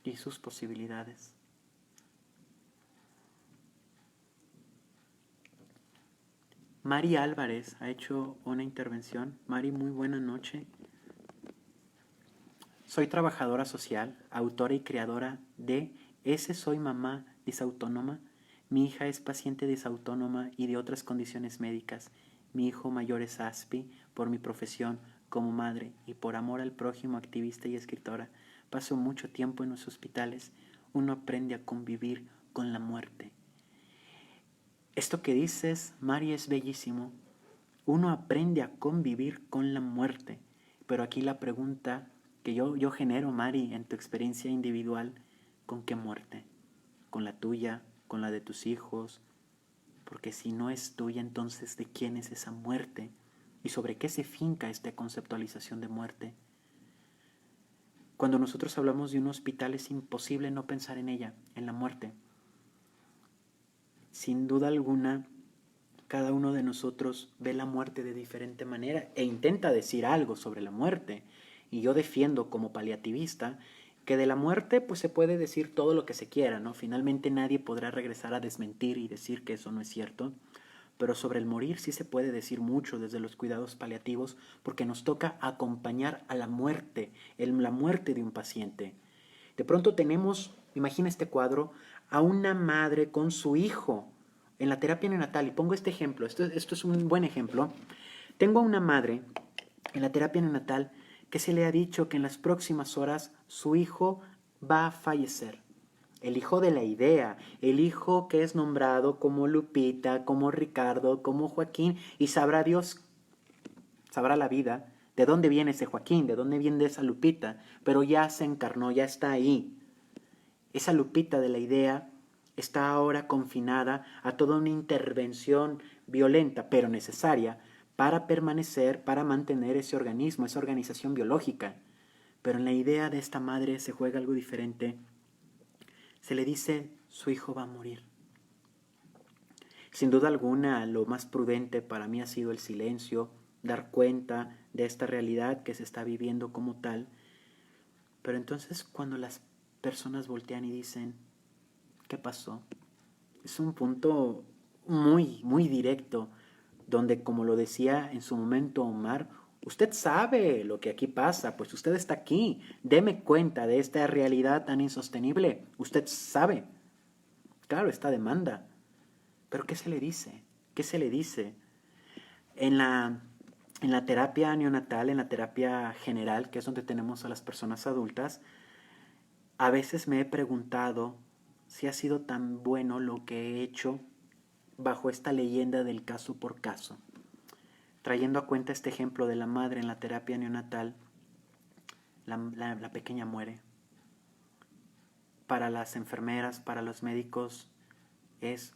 y sus posibilidades? Mari Álvarez ha hecho una intervención. Mari, muy buena noche. Soy trabajadora social, autora y creadora de Ese Soy Mamá Disautónoma. Mi hija es paciente disautónoma y de otras condiciones médicas. Mi hijo mayor es ASPI por mi profesión como madre y por amor al prójimo, activista y escritora. Paso mucho tiempo en los hospitales. Uno aprende a convivir con la muerte. Esto que dices, Mari, es bellísimo. Uno aprende a convivir con la muerte. Pero aquí la pregunta que yo genero, Mari, en tu experiencia individual, ¿con qué muerte? ¿Con la tuya? ¿Con la de tus hijos? Porque si no es tuya, entonces ¿de quién es esa muerte? ¿Y sobre qué se finca esta conceptualización de muerte? Cuando nosotros hablamos de un hospital es imposible no pensar en ella, en la muerte. Sin duda alguna, cada uno de nosotros ve la muerte de diferente manera e intenta decir algo sobre la muerte. Y yo defiendo como paliativista que de la muerte pues se puede decir todo lo que se quiera, ¿no? Finalmente nadie podrá regresar a desmentir y decir que eso no es cierto. Pero sobre el morir sí se puede decir mucho desde los cuidados paliativos porque nos toca acompañar a la muerte de un paciente. De pronto tenemos, imagina este cuadro, a una madre con su hijo en la terapia neonatal. Y pongo este ejemplo, esto es un buen ejemplo. Tengo a una madre en la terapia neonatal que se le ha dicho que en las próximas horas su hijo va a fallecer. El hijo de la idea, el hijo que es nombrado como Lupita, como Ricardo, como Joaquín, y sabrá Dios, sabrá la vida ¿De dónde viene ese Joaquín? ¿De dónde viene esa Lupita? Pero ya se encarnó, ya está ahí. Esa Lupita de la idea está ahora confinada a toda una intervención violenta, pero necesaria, para permanecer, para mantener ese organismo, esa organización biológica. Pero en la idea de esta madre se juega algo diferente. Se le dice, su hijo va a morir. Sin duda alguna, lo más prudente para mí ha sido el silencio, dar cuenta de esta realidad que se está viviendo como tal. Pero entonces cuando las personas voltean y dicen, ¿qué pasó? Es un punto muy, muy directo, donde, como lo decía en su momento Omar, usted sabe lo que aquí pasa, pues usted está aquí, deme cuenta de esta realidad tan insostenible, usted sabe. Claro, esta demanda. Pero ¿qué se le dice? ¿Qué se le dice? En la terapia neonatal, en la terapia general, que es donde tenemos a las personas adultas, a veces me he preguntado si ha sido tan bueno lo que he hecho bajo esta leyenda del caso por caso. Trayendo a cuenta este ejemplo de la madre en la terapia neonatal, la pequeña muere. Para las enfermeras, para los médicos, es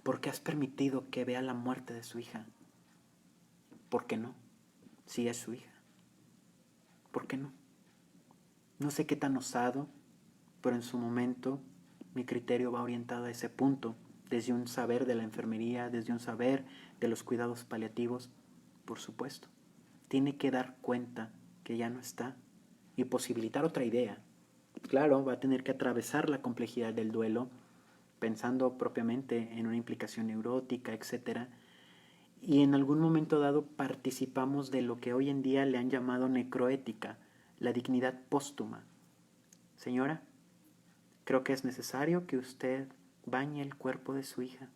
¿por qué has permitido que vea la muerte de su hija? ¿Por qué no? Si es su hija. ¿Por qué no? No sé qué tan osado, pero en su momento mi criterio va orientado a ese punto, desde un saber de la enfermería, desde un saber de los cuidados paliativos, por supuesto. Tiene que dar cuenta que ya no está y posibilitar otra idea. Claro, va a tener que atravesar la complejidad del duelo, pensando propiamente en una implicación neurótica, etc. Y en algún momento dado participamos de lo que hoy en día le han llamado necroética, la dignidad póstuma. Señora, creo que es necesario que usted bañe el cuerpo de su hija,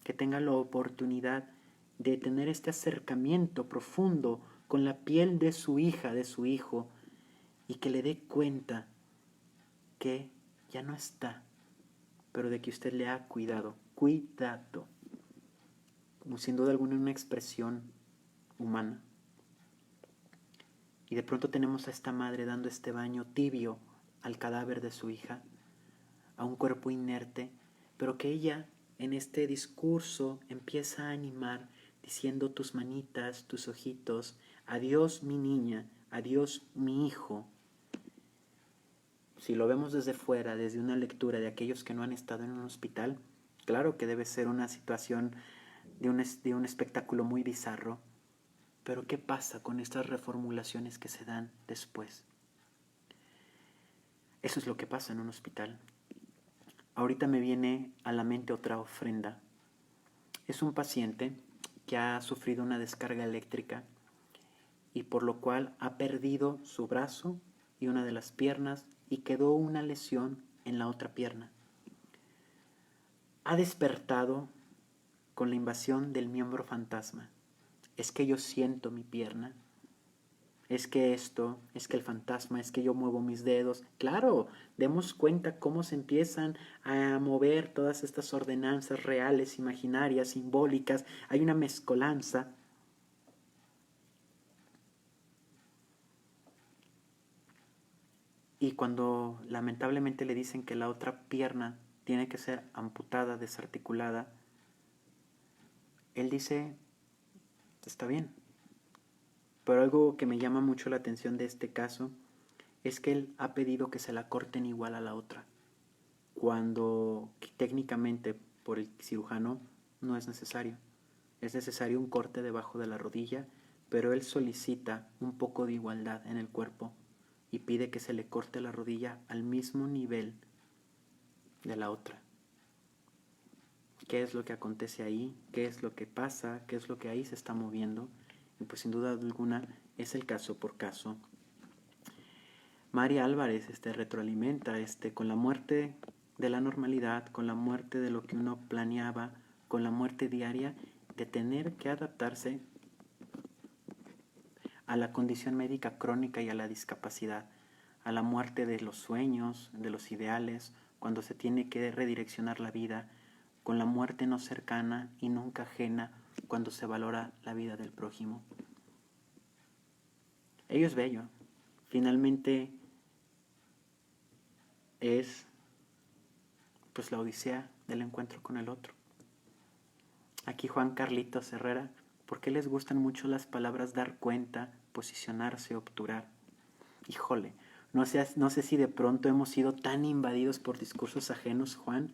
que tenga la oportunidad de tener este acercamiento profundo con la piel de su hija, de su hijo, y que le dé cuenta que ya no está, pero de que usted le ha cuidado, como sin duda alguna una expresión humana. Y de pronto tenemos a esta madre dando este baño tibio al cadáver de su hija, a un cuerpo inerte, pero que ella en este discurso empieza a animar diciendo tus manitas, tus ojitos, adiós mi niña, adiós mi hijo. Si lo vemos desde fuera, desde una lectura de aquellos que no han estado en un hospital, claro que debe ser una situación de un espectáculo muy bizarro, pero ¿qué pasa con estas reformulaciones que se dan después? Eso es lo que pasa en un hospital. Ahorita me viene a la mente otra ofrenda. Es un paciente que ha sufrido una descarga eléctrica y por lo cual ha perdido su brazo y una de las piernas y quedó una lesión en la otra pierna. Ha despertado con la invasión del miembro fantasma. Es que yo siento mi pierna, es que esto, es que el fantasma, es que yo muevo mis dedos. Claro, demos cuenta cómo se empiezan a mover todas estas ordenanzas reales, imaginarias, simbólicas. Hay una mezcolanza. Y cuando lamentablemente le dicen que la otra pierna tiene que ser amputada, desarticulada, él dice, está bien. Pero algo que me llama mucho la atención de este caso es que él ha pedido que se la corten igual a la otra, cuando técnicamente por el cirujano no es necesario. Es necesario un corte debajo de la rodilla, pero él solicita un poco de igualdad en el cuerpo y pide que se le corte la rodilla al mismo nivel de la otra. ¿Qué es lo que acontece ahí? ¿Qué es lo que pasa? ¿Qué es lo que ahí se está moviendo? Y pues sin duda alguna es el caso por caso. María Álvarez retroalimenta con la muerte de la normalidad, con la muerte de lo que uno planeaba, con la muerte diaria, de tener que adaptarse a la condición médica crónica y a la discapacidad, a la muerte de los sueños, de los ideales, cuando se tiene que redireccionar la vida, con la muerte no cercana y nunca ajena, cuando se valora la vida del prójimo. Ello es bello. Finalmente es pues la odisea del encuentro con el otro. Aquí Juan Carlitos Herrera, ¿por qué les gustan mucho las palabras dar cuenta, posicionarse, obturar? Híjole, no sé si de pronto hemos sido tan invadidos por discursos ajenos, Juan,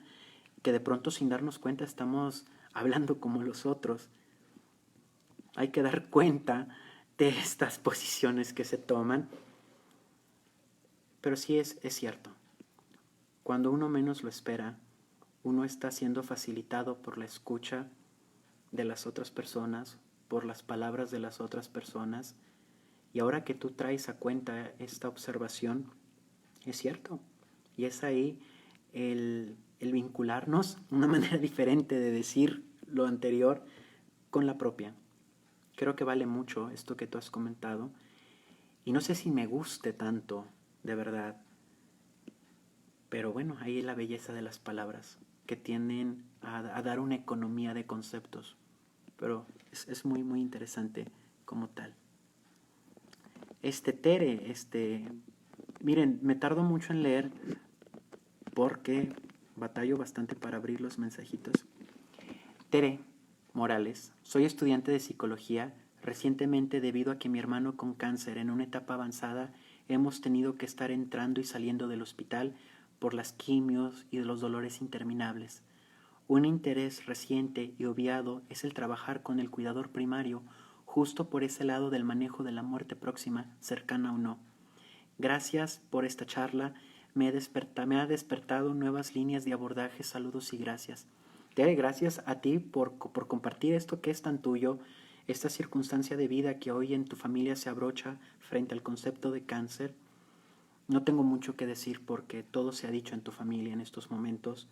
que de pronto sin darnos cuenta estamos hablando como los otros. Hay que dar cuenta de estas posiciones que se toman. Pero sí es cierto. Cuando uno menos lo espera, uno está siendo facilitado por la escucha de las otras personas, por las palabras de las otras personas. Y ahora que tú traes a cuenta esta observación, es cierto. Y es ahí el vincularnos, una manera diferente de decir lo anterior, con la propia. Creo que vale mucho esto que tú has comentado. Y no sé si me guste tanto, de verdad. Pero bueno, ahí es la belleza de las palabras, que tienden a dar una economía de conceptos. Pero es muy, muy interesante como tal. Tere, miren, me tardo mucho en leer porque batallo bastante para abrir los mensajitos. Tere Morales, soy estudiante de psicología. Recientemente, debido a que mi hermano con cáncer en una etapa avanzada, hemos tenido que estar entrando y saliendo del hospital por las quimios y de los dolores interminables. Un interés reciente y obviado es el trabajar con el cuidador primario, justo por ese lado del manejo de la muerte próxima, cercana o no. Gracias por esta charla, me ha despertado nuevas líneas de abordaje, saludos y gracias. Tere, gracias a ti por compartir esto que es tan tuyo, esta circunstancia de vida que hoy en tu familia se abrocha frente al concepto de cáncer. No tengo mucho que decir porque todo se ha dicho en tu familia en estos momentos,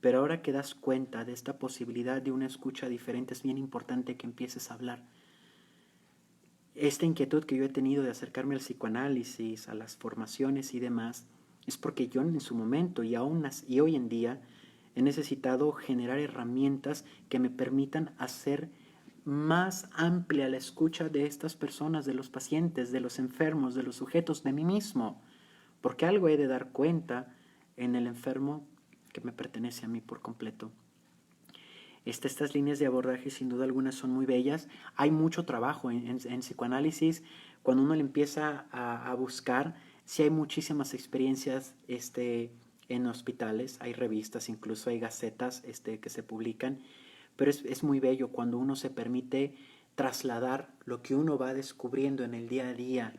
pero ahora que das cuenta de esta posibilidad de una escucha diferente, es bien importante que empieces a hablar. Esta inquietud que yo he tenido de acercarme al psicoanálisis, a las formaciones y demás, es porque yo en su momento y hoy en día he necesitado generar herramientas que me permitan hacer más amplia la escucha de estas personas, de los pacientes, de los enfermos, de los sujetos, de mí mismo. Porque algo he de dar cuenta en el enfermo que me pertenece a mí por completo. Estas líneas de abordaje sin duda alguna son muy bellas. Hay mucho trabajo en psicoanálisis. Cuando uno le empieza a buscar, sí hay muchísimas experiencias en hospitales, hay revistas, incluso hay gacetas que se publican, pero es muy bello cuando uno se permite trasladar lo que uno va descubriendo en el día a día,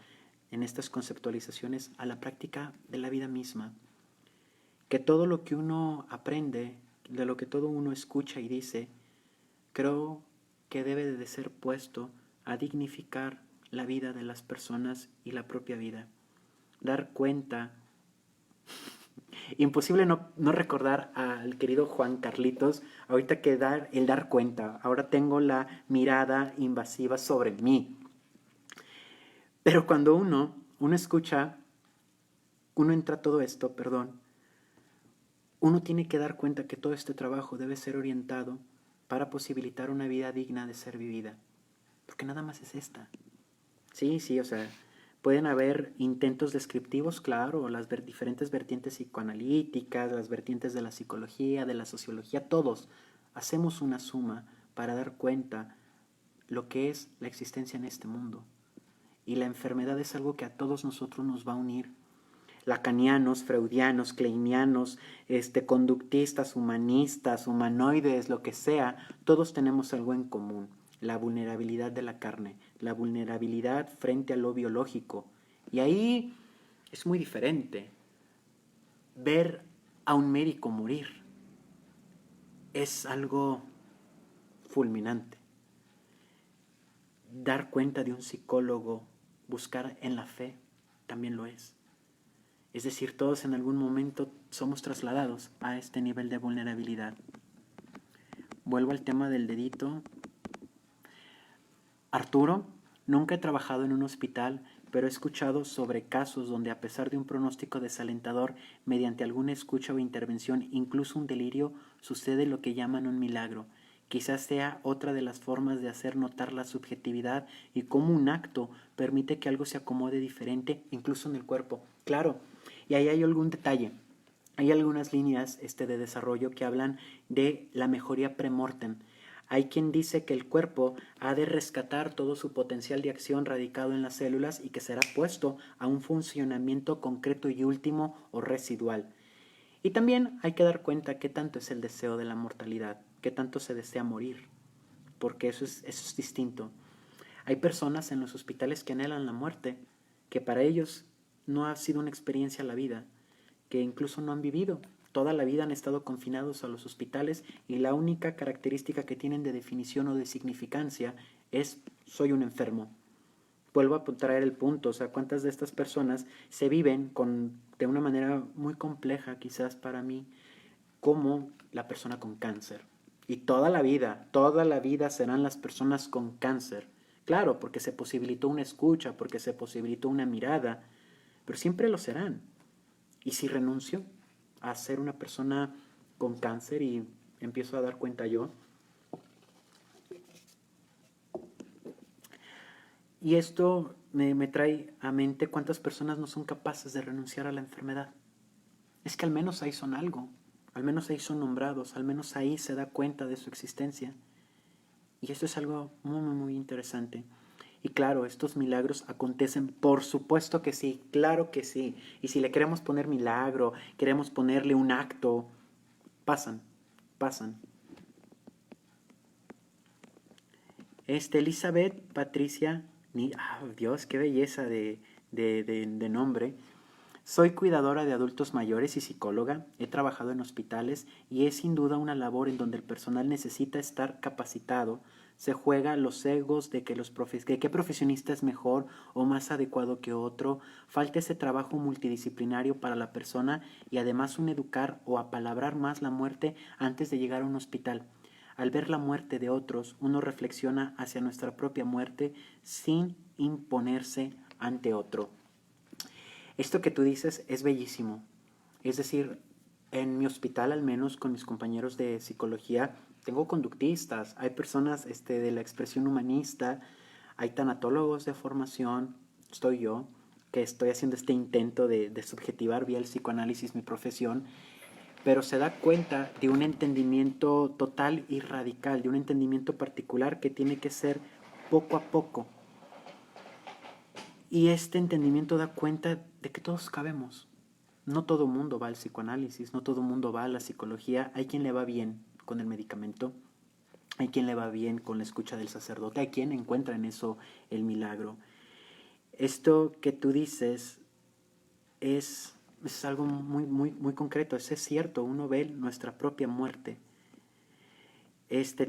en estas conceptualizaciones, a la práctica de la vida misma. Que todo lo que uno aprende, de lo que todo uno escucha y dice, creo que debe de ser puesto a dignificar la vida de las personas y la propia vida. Dar cuenta. Imposible no recordar al querido Juan Carlitos, ahorita que el dar cuenta. Ahora tengo la mirada invasiva sobre mí. Pero cuando uno escucha, uno entra a todo esto, perdón, uno tiene que dar cuenta que todo este trabajo debe ser orientado para posibilitar una vida digna de ser vivida. Porque nada más es esta. Sí, o sea, pueden haber intentos descriptivos, claro, las diferentes vertientes psicoanalíticas, las vertientes de la psicología, de la sociología, todos hacemos una suma para dar cuenta lo que es la existencia en este mundo. Y la enfermedad es algo que a todos nosotros nos va a unir. Lacanianos, freudianos, kleinianos, conductistas, humanistas, humanoides, lo que sea, todos tenemos algo en común: la vulnerabilidad de la carne, la vulnerabilidad frente a lo biológico. Y ahí es muy diferente. Ver a un médico morir es algo fulminante. Dar cuenta de un psicólogo, buscar en la fe, también lo es. Es decir, todos en algún momento somos trasladados a este nivel de vulnerabilidad. Vuelvo al tema del dedito. Arturo, nunca he trabajado en un hospital, pero he escuchado sobre casos donde, a pesar de un pronóstico desalentador, mediante alguna escucha o intervención, incluso un delirio, sucede lo que llaman un milagro. Quizás sea otra de las formas de hacer notar la subjetividad y cómo un acto permite que algo se acomode diferente, incluso en el cuerpo. Claro, y ahí hay algún detalle. Hay algunas líneas de desarrollo que hablan de la mejoría premortem. Hay quien dice que el cuerpo ha de rescatar todo su potencial de acción radicado en las células y que será puesto a un funcionamiento concreto y último o residual. Y también hay que dar cuenta qué tanto es el deseo de la mortalidad, qué tanto se desea morir, porque eso es distinto. Hay personas en los hospitales que anhelan la muerte, que para ellos no ha sido una experiencia la vida, que incluso no han vivido. Toda la vida han estado confinados a los hospitales y la única característica que tienen de definición o de significancia es soy un enfermo. Vuelvo a traer el punto, o sea, cuántas de estas personas se viven de una manera muy compleja quizás para mí, como la persona con cáncer. Y toda la vida serán las personas con cáncer. Claro, porque se posibilitó una escucha, porque se posibilitó una mirada, pero siempre lo serán. Y si renuncio a ser una persona con cáncer y empiezo a dar cuenta yo, y esto me trae a mente cuántas personas no son capaces de renunciar a la enfermedad. Es que al menos ahí son algo, al menos ahí son nombrados, al menos ahí se da cuenta de su existencia. Y esto es algo muy, muy, muy interesante. Y claro, estos milagros acontecen, por supuesto que sí, claro que sí. Y si le queremos poner milagro, queremos ponerle un acto, pasan, pasan. Elizabeth Patricia, Dios, qué belleza de nombre. Soy cuidadora de adultos mayores y psicóloga, he trabajado en hospitales y es sin duda una labor en donde el personal necesita estar capacitado. Se juega los egos de que qué profesionista es mejor o más adecuado que otro. Falta ese trabajo multidisciplinario para la persona y además un educar o apalabrar más la muerte antes de llegar a un hospital. Al ver la muerte de otros, uno reflexiona hacia nuestra propia muerte sin imponerse ante otro. Esto que tú dices es bellísimo. Es decir, en mi hospital, al menos con mis compañeros de psicología, tengo conductistas, hay personas de la expresión humanista, hay tanatólogos de formación, estoy yo, que estoy haciendo este intento de subjetivar vía el psicoanálisis mi profesión, pero se da cuenta de un entendimiento total y radical, de un entendimiento particular que tiene que ser poco a poco. Y este entendimiento da cuenta de que todos cabemos. No todo mundo va al psicoanálisis, no todo mundo va a la psicología. Hay quien le va bien con el medicamento, hay quien le va bien con la escucha del sacerdote, hay quien encuentra en eso el milagro. Esto que tú dices es algo muy, muy, muy concreto, es cierto, uno ve nuestra propia muerte.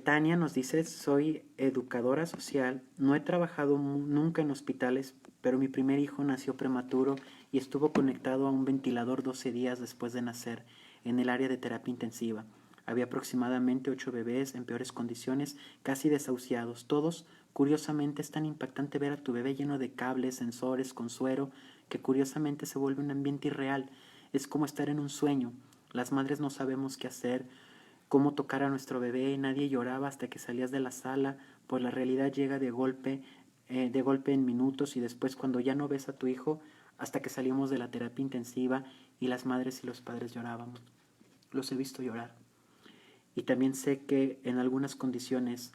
Tania nos dice, soy educadora social, no he trabajado nunca en hospitales, pero mi primer hijo nació prematuro y estuvo conectado a un ventilador 12 días después de nacer en el área de terapia intensiva. Había aproximadamente 8 bebés en peores condiciones, casi desahuciados. Todos, curiosamente, es tan impactante ver a tu bebé lleno de cables, sensores, con suero, que curiosamente se vuelve un ambiente irreal. Es como estar en un sueño. Las madres no sabemos qué hacer, cómo tocar a nuestro bebé, nadie lloraba hasta que salías de la sala, pues la realidad llega de golpe en minutos y después cuando ya no ves a tu hijo, hasta que salimos de la terapia intensiva y las madres y los padres llorábamos. Los he visto llorar. Y también sé que en algunas condiciones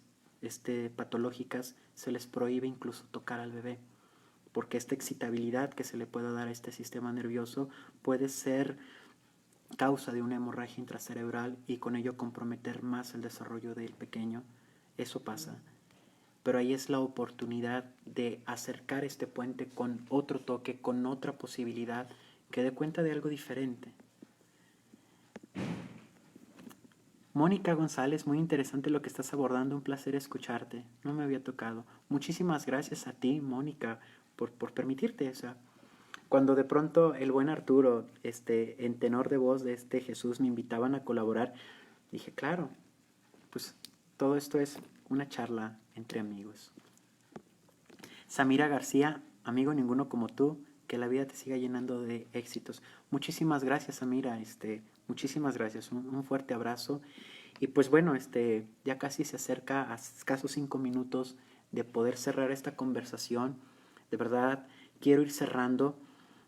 patológicas se les prohíbe incluso tocar al bebé, porque esta excitabilidad que se le puede dar a este sistema nervioso puede ser causa de una hemorragia intracerebral y con ello comprometer más el desarrollo del pequeño. Eso pasa. Pero ahí es la oportunidad de acercar este puente con otro toque, con otra posibilidad que dé cuenta de algo diferente. Mónica González, muy interesante lo que estás abordando, un placer escucharte, no me había tocado. Muchísimas gracias a ti, Mónica, por permitirte, o sea, cuando de pronto el buen Arturo, en tenor de voz de Jesús, me invitaban a colaborar, dije, claro, pues todo esto es una charla entre amigos. Samira García, amigo ninguno como tú, que la vida te siga llenando de éxitos. Muchísimas gracias, Samira, muchísimas gracias, un fuerte abrazo. Y pues bueno, ya casi se acerca a escasos 5 minutos de poder cerrar esta conversación. De verdad, quiero ir cerrando.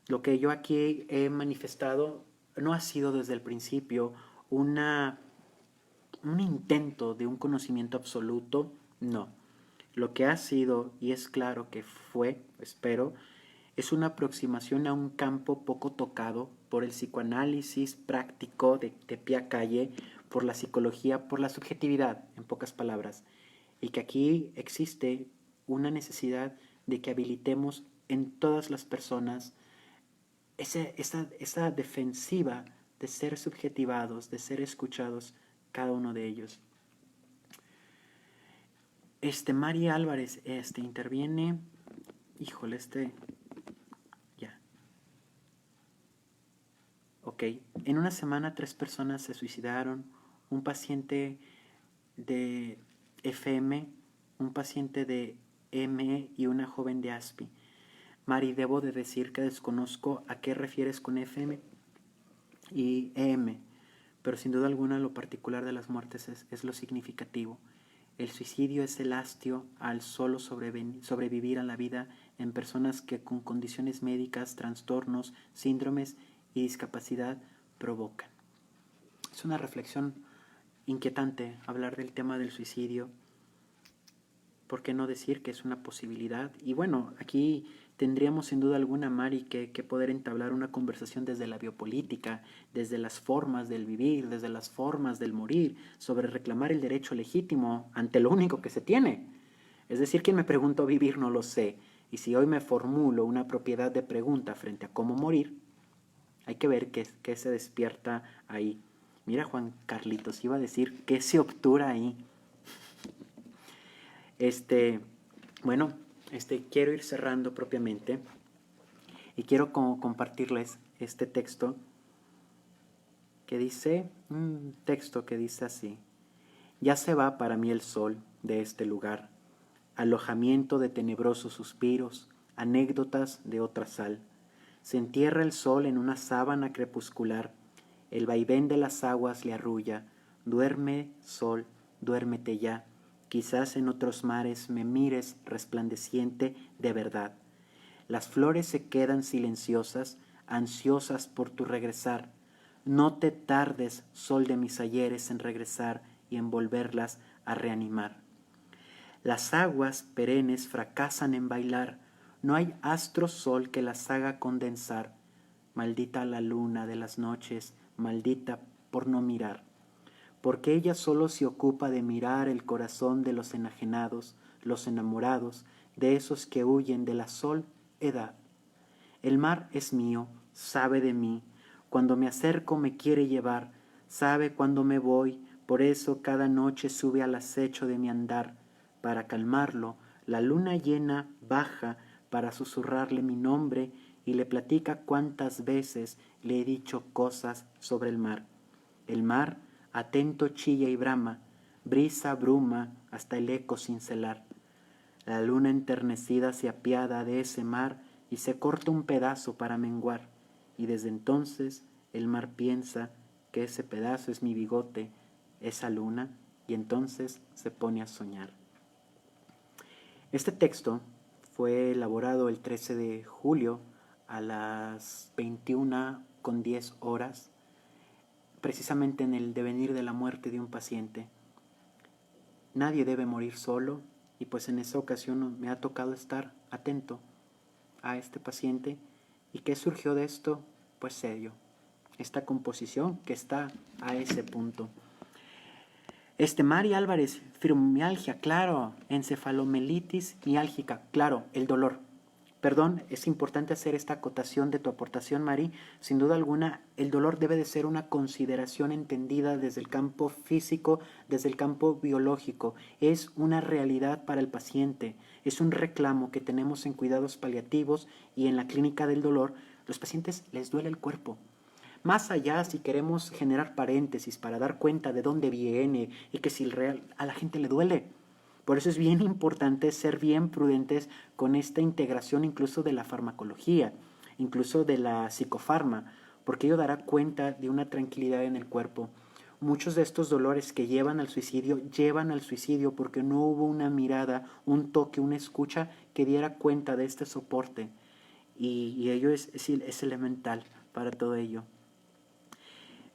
Lo que yo aquí he manifestado no ha sido desde el principio un intento de un conocimiento absoluto, no. Lo que ha sido, y es claro que fue, espero, es una aproximación a un campo poco tocado por el psicoanálisis práctico de pie a calle, por la psicología, por la subjetividad, en pocas palabras, y que aquí existe una necesidad de que habilitemos en todas las personas esa defensiva de ser subjetivados, de ser escuchados, cada uno de ellos. Mari Álvarez, interviene. Híjole, ya. Ok. En una semana 3 personas se suicidaron. Un paciente de FM, un paciente de ME y una joven de ASPI. Mari, debo de decir que desconozco a qué refieres con FM y EM, pero sin duda alguna lo particular de las muertes es lo significativo. El suicidio es el hastio al solo sobrevivir a la vida en personas que con condiciones médicas, trastornos, síndromes y discapacidad provocan. Es una reflexión inquietante hablar del tema del suicidio. ¿Por qué no decir que es una posibilidad? Y bueno, aquí tendríamos sin duda alguna, Mari, que poder entablar una conversación desde la biopolítica, desde las formas del vivir, desde las formas del morir, sobre reclamar el derecho legítimo ante lo único que se tiene. Es decir, quien me preguntó vivir no lo sé. Y si hoy me formulo una propiedad de pregunta frente a cómo morir, hay que ver qué se despierta ahí. Mira, Juan Carlitos, iba a decir qué se obtura ahí. Bueno, quiero ir cerrando propiamente y quiero compartirles este texto que dice, un texto que dice así: ya se va para mí el sol de este lugar, alojamiento de tenebrosos suspiros, anécdotas de otra sal. Se entierra el sol en una sábana crepuscular, el vaivén de las aguas le arrulla. Duerme, sol, duérmete ya. Quizás en otros mares me mires resplandeciente de verdad. Las flores se quedan silenciosas, ansiosas por tu regresar. No te tardes, sol de mis ayeres, en regresar y en volverlas a reanimar. Las aguas perennes fracasan en bailar, no hay astro sol que las haga condensar. Maldita la luna de las noches, maldita por no mirar, porque ella solo se ocupa de mirar el corazón de los enajenados, los enamorados, de esos que huyen de la soledad. El mar es mío, sabe de mí, cuando me acerco me quiere llevar, sabe cuando me voy, por eso cada noche sube al acecho de mi andar. Para calmarlo, la luna llena baja para susurrarle mi nombre y le platica cuántas veces le he dicho cosas sobre el mar. El mar, atento, chilla y brama, brisa, bruma, hasta el eco cincelar. La luna enternecida se apiada de ese mar y se corta un pedazo para menguar, y desde entonces el mar piensa que ese pedazo es mi bigote, esa luna, y entonces se pone a soñar. Este texto fue elaborado el 13 de julio a las 21:10, precisamente en el devenir de la muerte de un paciente. Nadie debe morir solo, y pues en esa ocasión me ha tocado estar atento a este paciente. ¿Y qué surgió de esto? Pues se dio esta composición que está a ese punto. Mari Álvarez, fibromialgia, claro, encefalomelitis miálgica, claro, el dolor. Perdón, es importante hacer esta acotación de tu aportación, Mari. Sin duda alguna, el dolor debe de ser una consideración entendida desde el campo físico, desde el campo biológico. Es una realidad para el paciente, es un reclamo que tenemos en cuidados paliativos y en la clínica del dolor. Los pacientes les duele el cuerpo. Más allá, si queremos generar paréntesis para dar cuenta de dónde viene y que si a la gente le duele. Por eso es bien importante ser bien prudentes con esta integración incluso de la farmacología, incluso de la psicofarma, porque ello dará cuenta de una tranquilidad en el cuerpo. muchos de estos dolores que llevan al suicidio porque no hubo una mirada, un toque, una escucha que diera cuenta de este soporte. Y ello es elemental para todo ello.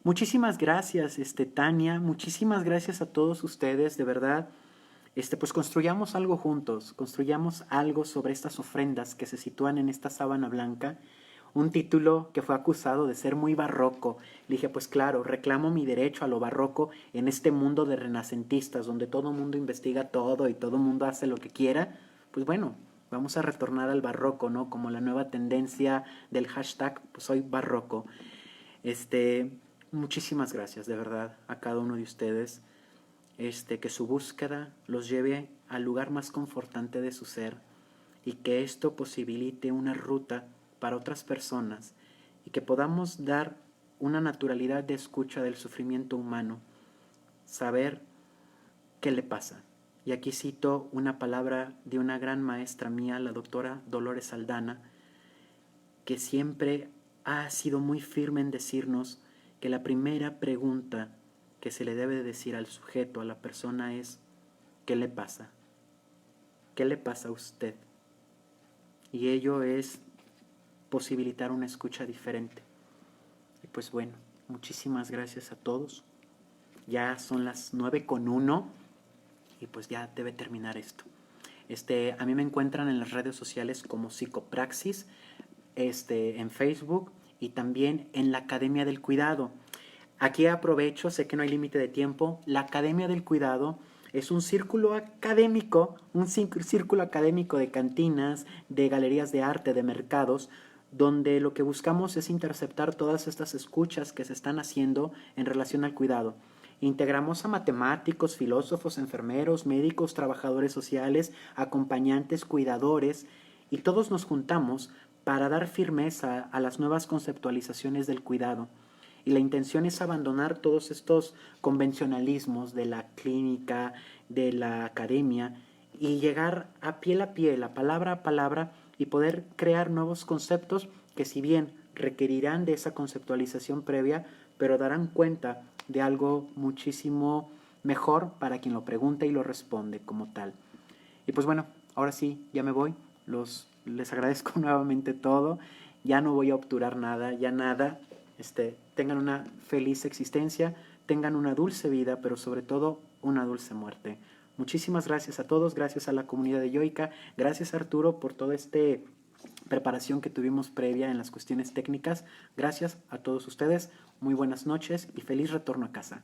Muchísimas gracias, Tania. Muchísimas gracias a todos ustedes, de verdad. Pues construyamos algo juntos, construyamos algo sobre estas ofrendas que se sitúan en esta sábana blanca. Un título que fue acusado de ser muy barroco. Le dije, pues claro, reclamo mi derecho a lo barroco en este mundo de renacentistas, donde todo el mundo investiga todo y todo el mundo hace lo que quiera. Pues bueno, vamos a retornar al barroco, ¿no? Como la nueva tendencia del hashtag, pues soy barroco. Muchísimas gracias, de verdad, a cada uno de ustedes. Que su búsqueda los lleve al lugar más confortante de su ser y que esto posibilite una ruta para otras personas y que podamos dar una naturalidad de escucha del sufrimiento humano, saber qué le pasa. Y aquí cito una palabra de una gran maestra mía, la doctora Dolores Aldana, que siempre ha sido muy firme en decirnos que la primera pregunta que se le debe decir al sujeto, a la persona, es ¿qué le pasa? ¿Qué le pasa a usted? Y ello es posibilitar una escucha diferente. Y pues bueno, muchísimas gracias a todos. Ya son las 9:01 y pues ya debe terminar esto. A mí me encuentran en las redes sociales como Psicopraxis, en Facebook y también en la Academia del Cuidado. Aquí aprovecho, sé que no hay límite de tiempo. La Academia del Cuidado es un círculo académico, de cantinas, de galerías de arte, de mercados, donde lo que buscamos es interceptar todas estas escuchas que se están haciendo en relación al cuidado. Integramos a matemáticos, filósofos, enfermeros, médicos, trabajadores sociales, acompañantes, cuidadores, y todos nos juntamos para dar firmeza a las nuevas conceptualizaciones del cuidado. Y la intención es abandonar todos estos convencionalismos de la clínica, de la academia, y llegar a palabra a palabra, y poder crear nuevos conceptos que, si bien requerirán de esa conceptualización previa, pero darán cuenta de algo muchísimo mejor para quien lo pregunta y lo responde como tal. Y pues bueno, ahora sí, ya me voy. Les agradezco nuevamente todo. Ya no voy a obturar nada, ya nada. Tengan una feliz existencia, tengan una dulce vida, pero sobre todo una dulce muerte. Muchísimas gracias a todos, gracias a la comunidad de Yoica, gracias Arturo por toda esta preparación que tuvimos previa en las cuestiones técnicas. Gracias a todos ustedes, muy buenas noches y feliz retorno a casa.